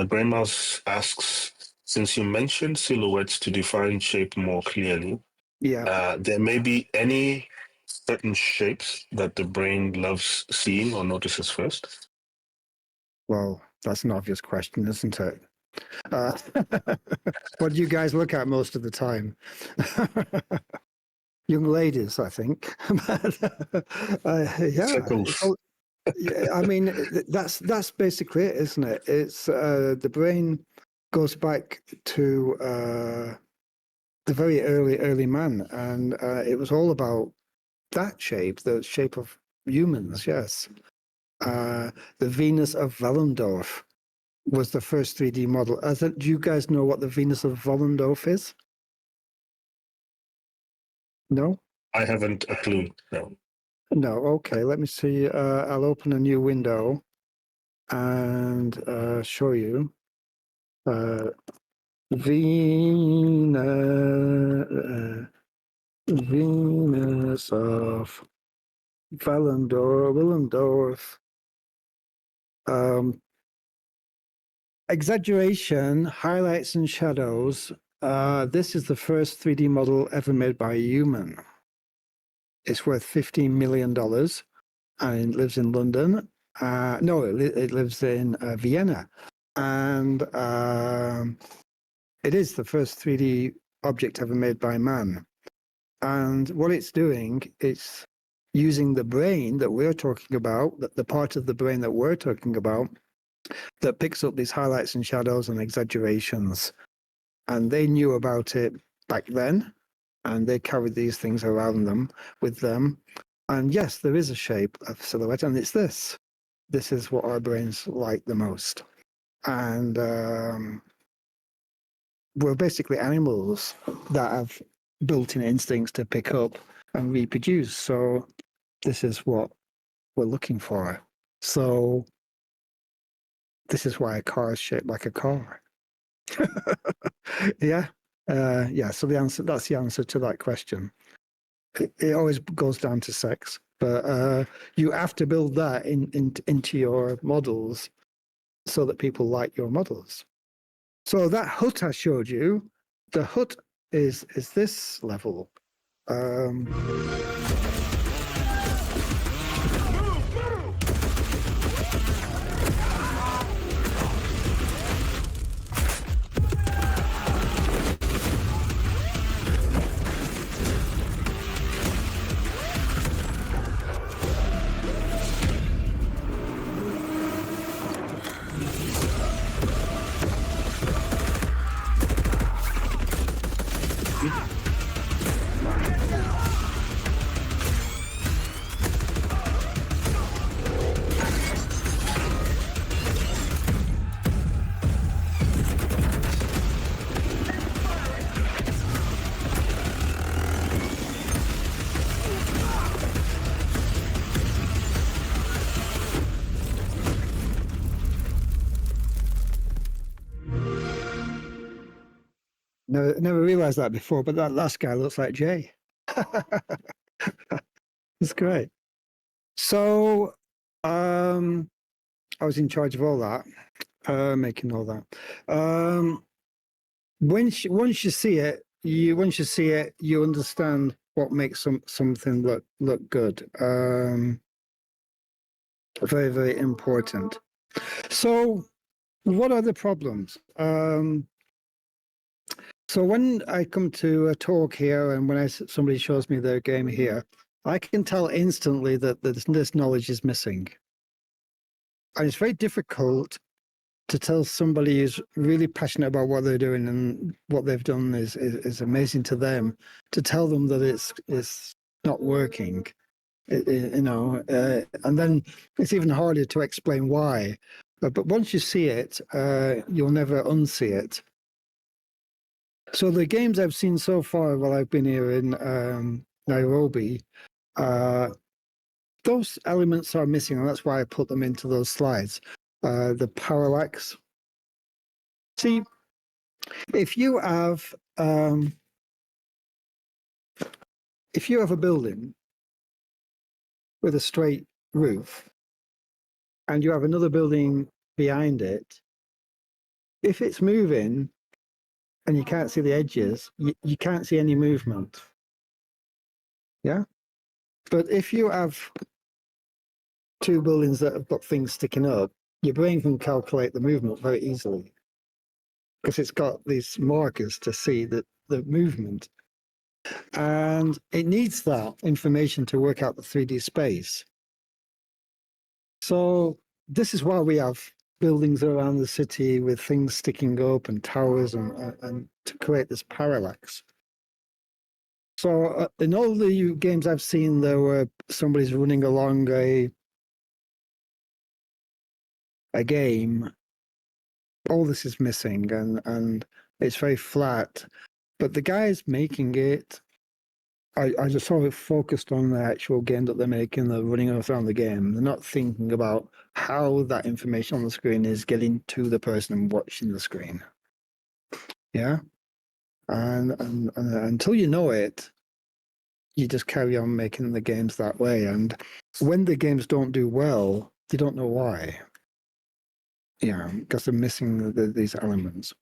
Grey Mouse asks, since you mentioned silhouettes to define shape more clearly,
Yeah,
there may be any certain shapes that the brain loves seeing or notices first.
well, that's an obvious question, isn't it? Uh, what do you guys look at most of the time? Young ladies, I think. But, yeah,
Circles.
yeah, I mean, that's basically it, isn't it? It's the brain goes back to the very early man, and it was all about that shape, the shape of humans. Yes, the Venus of Willendorf was the first 3D model. Do you guys know what the Venus of Willendorf is? No?
I haven't a clue. No.
No. Okay, let me see. I'll open a new window and show you. Venus of Willendorf. Exaggeration, highlights, and shadows. This is the first 3D model ever made by a human. It's worth $15 million and it lives in London. No, it lives in Vienna. And it is the first 3D object ever made by man. And what it's doing, it's using the brain that we're talking about, the part of the brain that we're talking about, that picks up these highlights and shadows and exaggerations. And they knew about it back then, and they carried these things around them with them. And yes, there is a shape of silhouette, and it's this. This is what our brains like the most. And we're basically animals that have built-in instincts to pick up and reproduce. So this is what we're looking for. So this is why a car is shaped like a car. Yeah. Yeah. So that's the answer to that question. It always goes down to sex, but you have to build that into your models so that people like your models. So that hut I showed you, the hut is this level. Never realized that before, but that last guy looks like Jay. It's great. So I was in charge of all that, making all that. Once you see it, you understand what makes something look good. Very, very important. So what are the problems? So when I come to a talk here and when somebody shows me their game here, I can tell instantly that this knowledge is missing. And it's very difficult to tell somebody who's really passionate about what they're doing and what they've done is amazing to them, to tell them that it's not working, and then it's even harder to explain why. But once you see it, you'll never unsee it. So the games I've seen so far while I've been here in Nairobi, those elements are missing, and that's why I put them into those slides. The parallax. See, If you have a building with a straight roof and you have another building behind it, if it's moving and you can't see the edges, you can't see any movement. Yeah. But if you have two buildings that have got things sticking up, your brain can calculate the movement very easily because it's got these markers to see the movement. And it needs that information to work out the 3D space. So this is why we have buildings around the city with things sticking up and towers and to create this parallax. So in all the games I've seen, there were somebody's running along a game. All this is missing and it's very flat. But the guys making it, I just sort of focused on the actual game that they're making. They're running around the game. They're not thinking about how that information on the screen is getting to the person watching the screen. Yeah, and until you know it, you just carry on making the games that way. And when the games don't do well, they don't know why. Yeah, because they're missing these elements.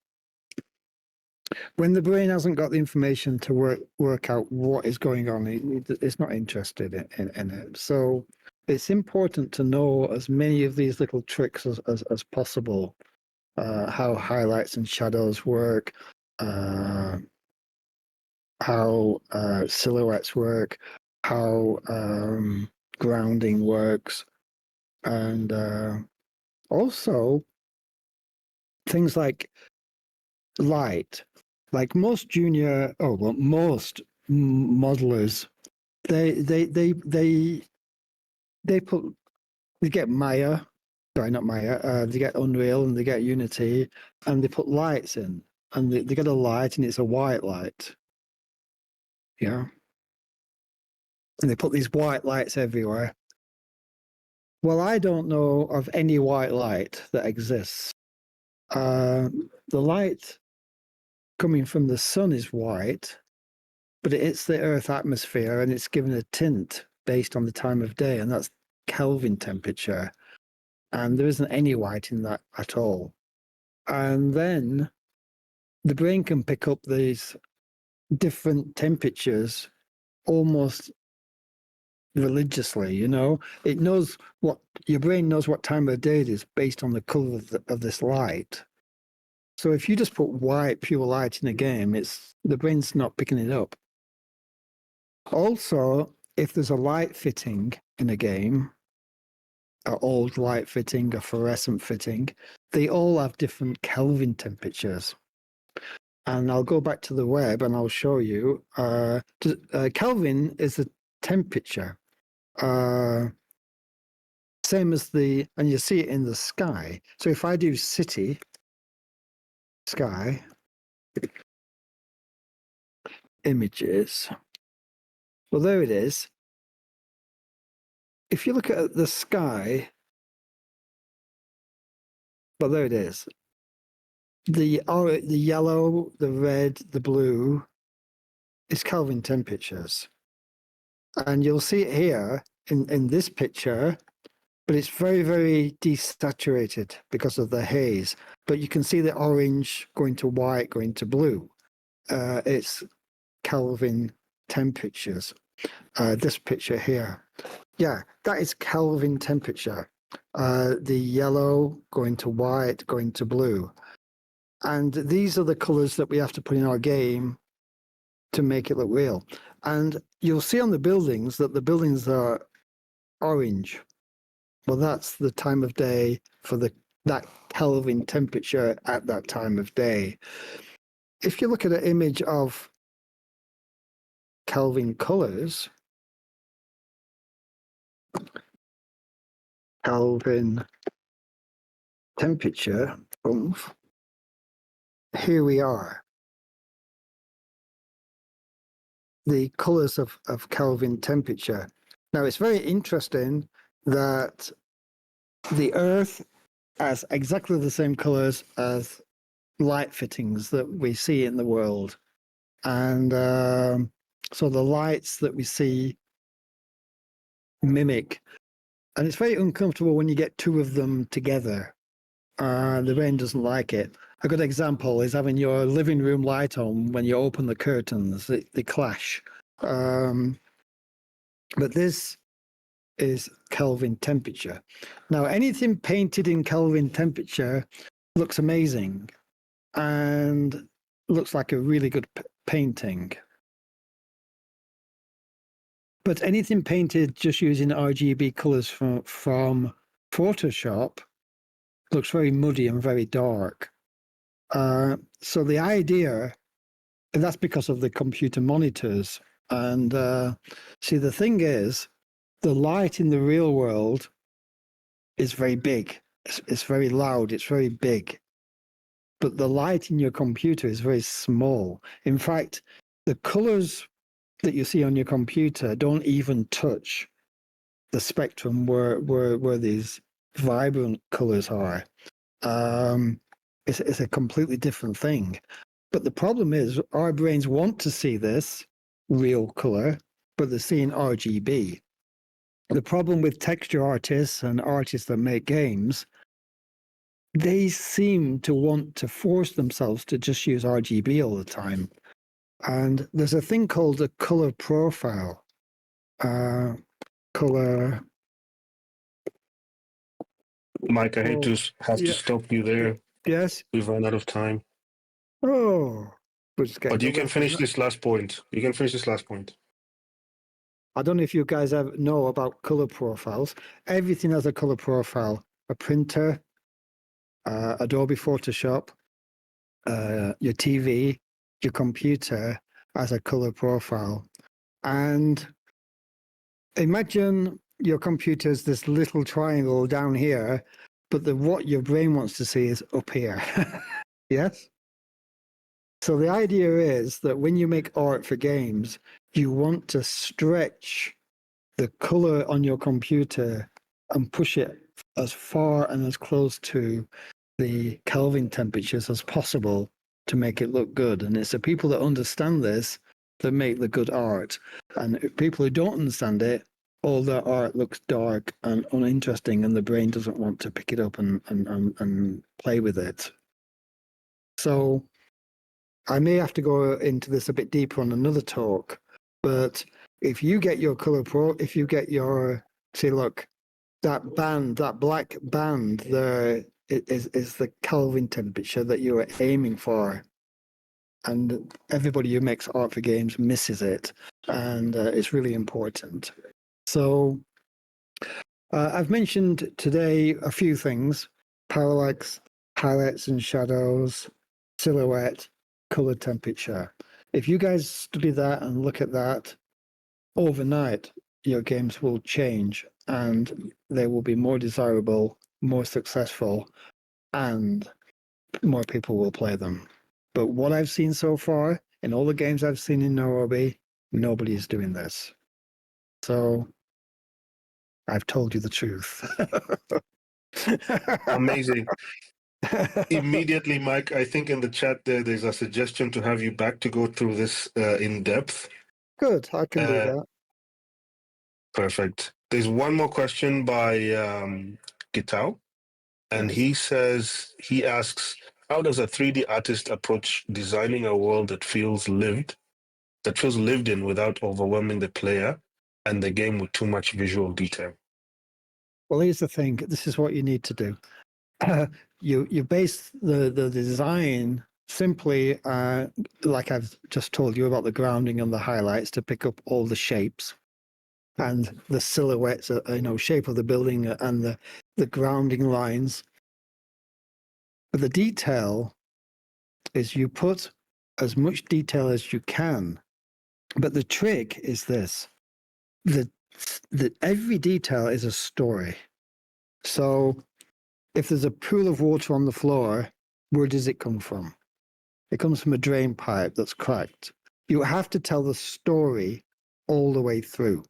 When the brain hasn't got the information to work out what is going on, it's not interested in it. So it's important to know as many of these little tricks as possible, how highlights and shadows work, how silhouettes work, how grounding works, and also things like light. Like most most modelers, they get Maya, sorry, not Maya. They get Unreal and they get Unity, and they put lights in, and they get a light, and it's a white light. Yeah, and they put these white lights everywhere. Well, I don't know of any white light that exists. The light coming from the sun is white, but it's the Earth atmosphere and it's given a tint based on the time of day, and that's Kelvin temperature. And there isn't any white in that at all. And then the brain can pick up these different temperatures almost religiously, you know. It knows what your brain knows what time of day it is based on the color of this light. So if you just put white, pure light in a game, the brain's not picking it up. Also, if there's a light fitting in a game, an old light fitting, a fluorescent fitting, they all have different Kelvin temperatures. And I'll go back to the web and I'll show you. Kelvin is the temperature. Same as and you see it in the sky. So if I do city, sky, images, well, there it is. If you look at the sky, well, there it is. The yellow, the red, the blue is Kelvin temperatures. And you'll see it here in this picture, but it's very, very desaturated because of the haze. But you can see the orange going to white, going to blue. It's Kelvin temperatures. This picture here. Yeah, that is Kelvin temperature. The yellow going to white, going to blue. And these are the colors that we have to put in our game to make it look real. And you'll see on the buildings that the buildings are orange. Well, that's the time of day for that Kelvin temperature at that time of day. If you look at an image of Kelvin colors, Kelvin temperature, here we are. The colors of Kelvin temperature. Now, it's very interesting that the Earth has exactly the same colors as light fittings that we see in the world. And so the lights that we see mimic. And it's very uncomfortable when you get two of them together. The brain doesn't like it. A good example is having your living room light on when you open the curtains. They clash. But this is Kelvin temperature. Now, anything painted in Kelvin temperature looks amazing and looks like a really good painting. But anything painted just using RGB colors from Photoshop looks very muddy and very dark. So the idea, and that's because of the computer monitors. And see, the thing is, the light in the real world is very big. It's very loud. It's very big. But the light in your computer is very small. In fact, the colors that you see on your computer don't even touch the spectrum where these vibrant colors are. It's a completely different thing. But the problem is our brains want to see this real color, but they're seeing RGB. The problem with texture artists and artists that make games, they seem to want to force themselves to just use RGB all the time. And there's a thing called a color profile. Color.
Mike, I hate to have to
Yeah.
stop you there.
Yes.
We've run out of time.
Oh.
But you can finish this last point. You can finish this last point.
I don't know if you guys know about color profiles. Everything has a color profile. A printer, Adobe Photoshop, your TV, your computer has a color profile. And imagine your computer is this little triangle down here, but what your brain wants to see is up here. Yes? So the idea is that when you make art for games, you want to stretch the color on your computer and push it as far and as close to the Kelvin temperatures as possible to make it look good. And it's the people that understand this that make the good art. And people who don't understand it, all their art looks dark and uninteresting, and the brain doesn't want to pick it up and play with it. So I may have to go into this a bit deeper on another talk, but if you get your if you get your, see, look, that band, that black band there is the Kelvin temperature that you are aiming for. And everybody who makes art for games misses it. And it's really important. So I've mentioned today a few things: parallax, highlights and shadows, silhouette, color temperature. If you guys study that and look at that overnight, your games will change and they will be more desirable, more successful, and more people will play them. But what I've seen so far in all the games I've seen in Nairobi, nobody is doing this. So I've told you the truth.
Amazing. Immediately, Mike, I think in the chat there's a suggestion to have you back to go through this in depth.
Good, I can do that.
Perfect. There's one more question by Gitao, and
Yes.
he asks, how does a 3D artist approach designing a world that feels lived in without overwhelming the player and the game with too much visual detail?
Well, here's the thing. This is what you need to do. You base the design simply, like I've just told you about the grounding and the highlights, to pick up all the shapes and the silhouettes, shape of the building and the grounding lines. But the detail is you put as much detail as you can. But the trick is this: that every detail is a story. So if there's a pool of water on the floor, where does it come from? It comes from a drain pipe that's cracked. You have to tell the story all the way through.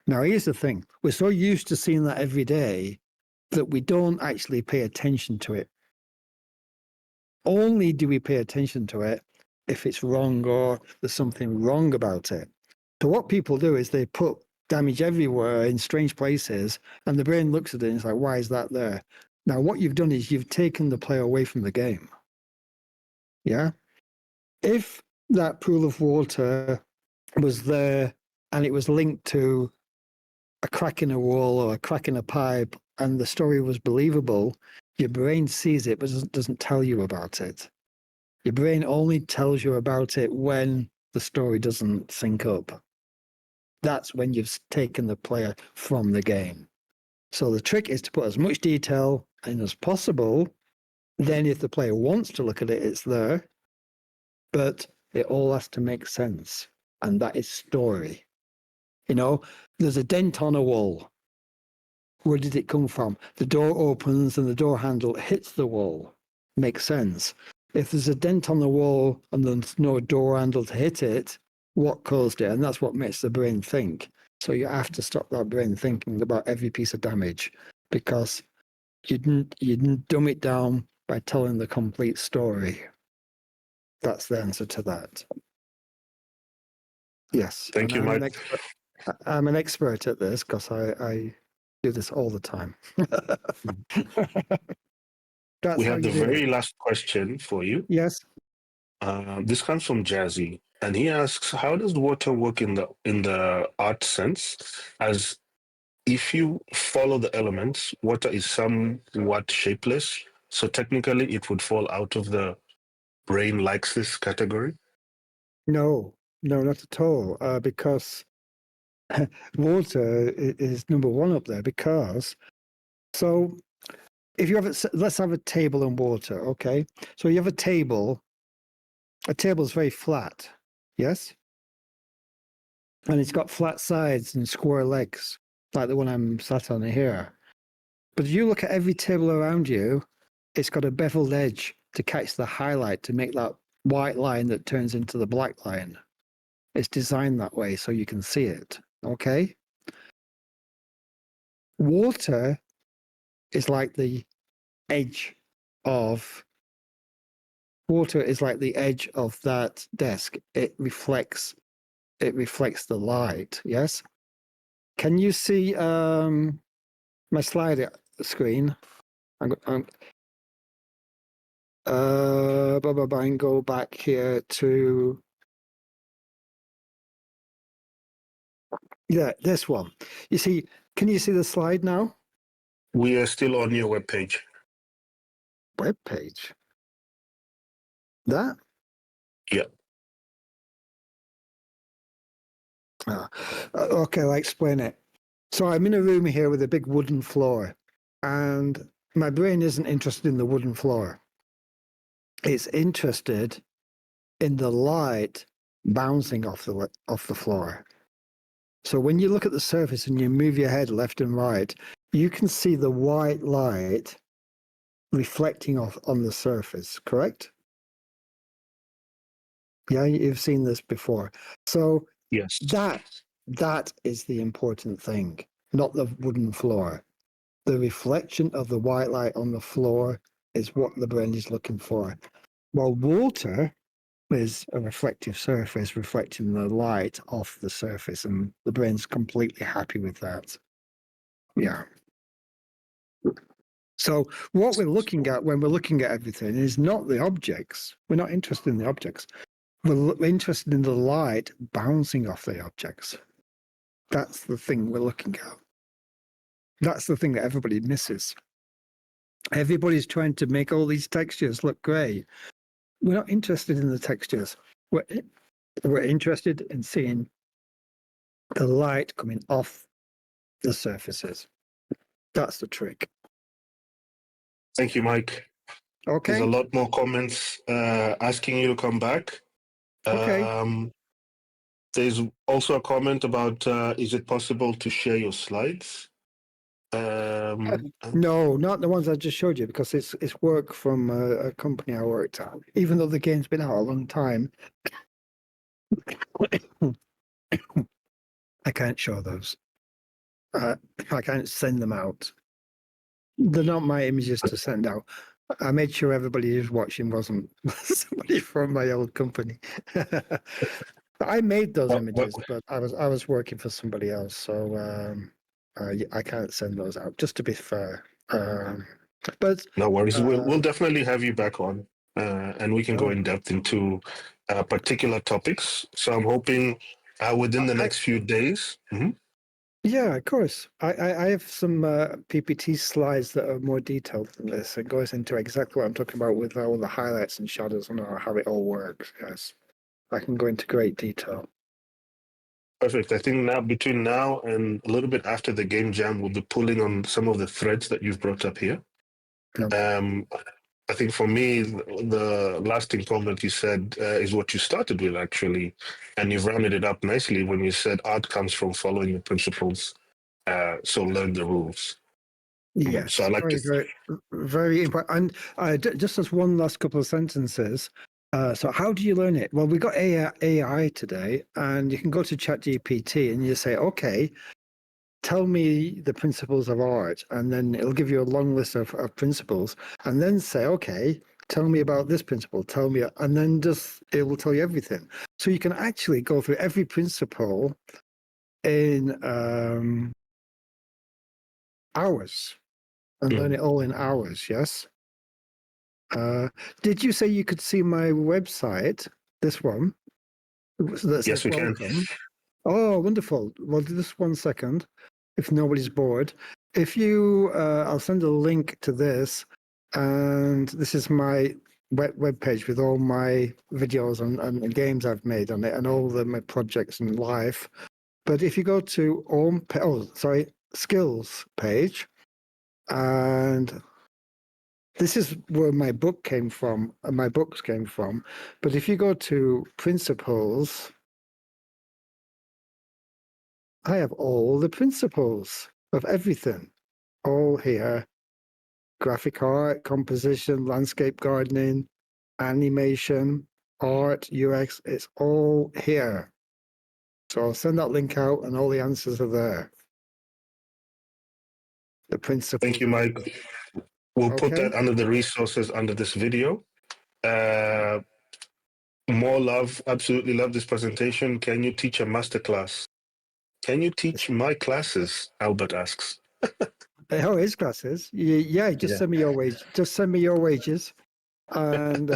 Now, here's the thing. We're so used to seeing that every day that we don't actually pay attention to it. only do we pay attention to it if it's wrong or there's something wrong about it. So what people do is they put damage everywhere in strange places, and the brain looks at it and it's like, why is that there? Now, what you've done is you've taken the player away from the game. Yeah? If that pool of water was there and it was linked to a crack in a wall or a crack in a pipe and the story was believable, your brain sees it but doesn't tell you about it. Your brain only tells you about it when the story doesn't sync up. That's when you've taken the player from the game. So the trick is to put as much detail in as possible. Then if the player wants to look at it, it's there. But it all has to make sense. And that is story. You know, there's a dent on a wall. Where did it come from? The door opens and the door handle hits the wall. Makes sense. If there's a dent on the wall and there's no door handle to hit it, what caused it? And that's what makes the brain think. So you have to stop that brain thinking about every piece of damage, because you didn't dumb it down by telling the complete story. That's the answer to that. Yes.
Thank you, Mike.
I'm an expert at this because I do this all the time.
We have the very last question for you.
Yes.
This comes from Jazzy, and he asks, "How does water work in the art sense? As if you follow the elements, water is somewhat shapeless, so technically it would fall out of the brain likes this category."
No, not at all. Because water is number one up there. Because so if you have let's have a table and water. Okay, so you have a table. A table is very flat. Yes. And it's got flat sides and square legs, like the one I'm sat on here. But if you look at every table around you, it's got a beveled edge to catch the highlight, to make that white line that turns into the black line. It's designed that way so you can see it. Okay? Water is like the edge of that desk. It reflects the light. Yes. Can you see my slide screen? And go back here to this one. You see, can you see the slide now?
We are still on your webpage.
Web page. That?
Yeah.
Okay, I'll explain it. So I'm in a room here with a big wooden floor, and my brain isn't interested in the wooden floor. It's interested in the light bouncing off the floor. So when you look at the surface and you move your head left and right, you can see the white light reflecting off on the surface, correct? Yeah, you've seen this before. So
yes,
that is the important thing, not the wooden floor. The reflection of the white light on the floor is what the brain is looking for. While water is a reflective surface reflecting the light off the surface, and the brain's completely happy with that. Yeah. So what we're looking at when we're looking at everything is not the objects. We're not interested in the objects. We're interested in the light bouncing off the objects. That's the thing we're looking at. That's the thing that everybody misses. Everybody's trying to make all these textures look great. We're not interested in the textures. We're interested in seeing the light coming off the surfaces. That's the trick.
Thank you, Mike.
Okay.
There's a lot more comments asking you to come back.
Okay.
There's also a comment about is it possible to share your slides?
No, not the ones I just showed you, because it's work from a company I worked at. Even though the game's been out a long time, I can't show those. I can't send them out. They're not my images to send out. I made sure everybody who's watching wasn't somebody from my old company. I made those
What,
images, but I was working for somebody else, so I can't send those out. Just to be fair, but
no worries. We'll definitely have you back on, and we can go
oh,
in depth into particular topics. So I'm hoping within the next few days. Mhm.
yeah, of course. I have some PPT slides that are more detailed than this. It goes into exactly what I'm talking about with all the highlights and shadows and how it all works. Yes, I can go into great detail.
Perfect. I think now between now and a little bit after the game jam, we'll be pulling on some of the threads that you've brought up here.
Okay.
I think for me, the lasting comment you said is what you started with, actually, and you've rounded it up nicely when you said art comes from following the principles, so learn the rules. So I
Yes,
like to.
very, very, very important. And just as one last couple of sentences. So how do you learn it? Well, we got AI today, and you can go to ChatGPT and you say, okay, tell me the principles of art, and then it'll give you a long list of principles, and then say, okay, tell me about this principle, tell me, and then just it will tell you everything. So you can actually go through every principle in hours and learn it all in hours. Yes. Did you say you could see my website? This one that
Yes,
says
we can.
welcome. Oh, wonderful. Well, just 1 second, if nobody's bored. If you, I'll send a link to this, and this is my web page with all my videos and games I've made on it, and all my projects in life. But if you go to skills page, and this is where my book came from, my books came from. But if you go to principles, I have all the principles of everything, all here. Graphic art, composition, landscape gardening, animation, art, UX, it's all here. So I'll send that link out and all the answers are there. The
Thank
principles
you,
of
Mike.
everything.
We'll put
Okay.
that under the resources under this video. Uh, More love. Absolutely love this presentation. Can you teach a masterclass? Can you teach my classes? Albert asks.
Oh, his classes. Yeah, just
Yeah.
send me your wage. Just send me your wages, and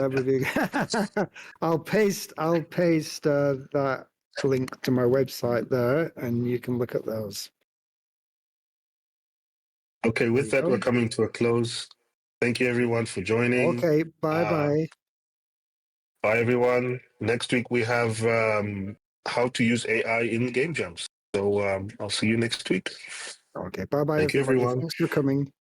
I'll paste that link to my website there, and you can look at those.
Okay,
There
with
you
that, we're
go.
coming to a close. Thank you, everyone, for joining.
Okay. Bye
Uh,
bye.
Bye, everyone. Next week, we have how to use AI in game jams. So I'll see you next week.
Okay. Bye bye,
Thank you,
everybody.
everyone.
Thanks for coming.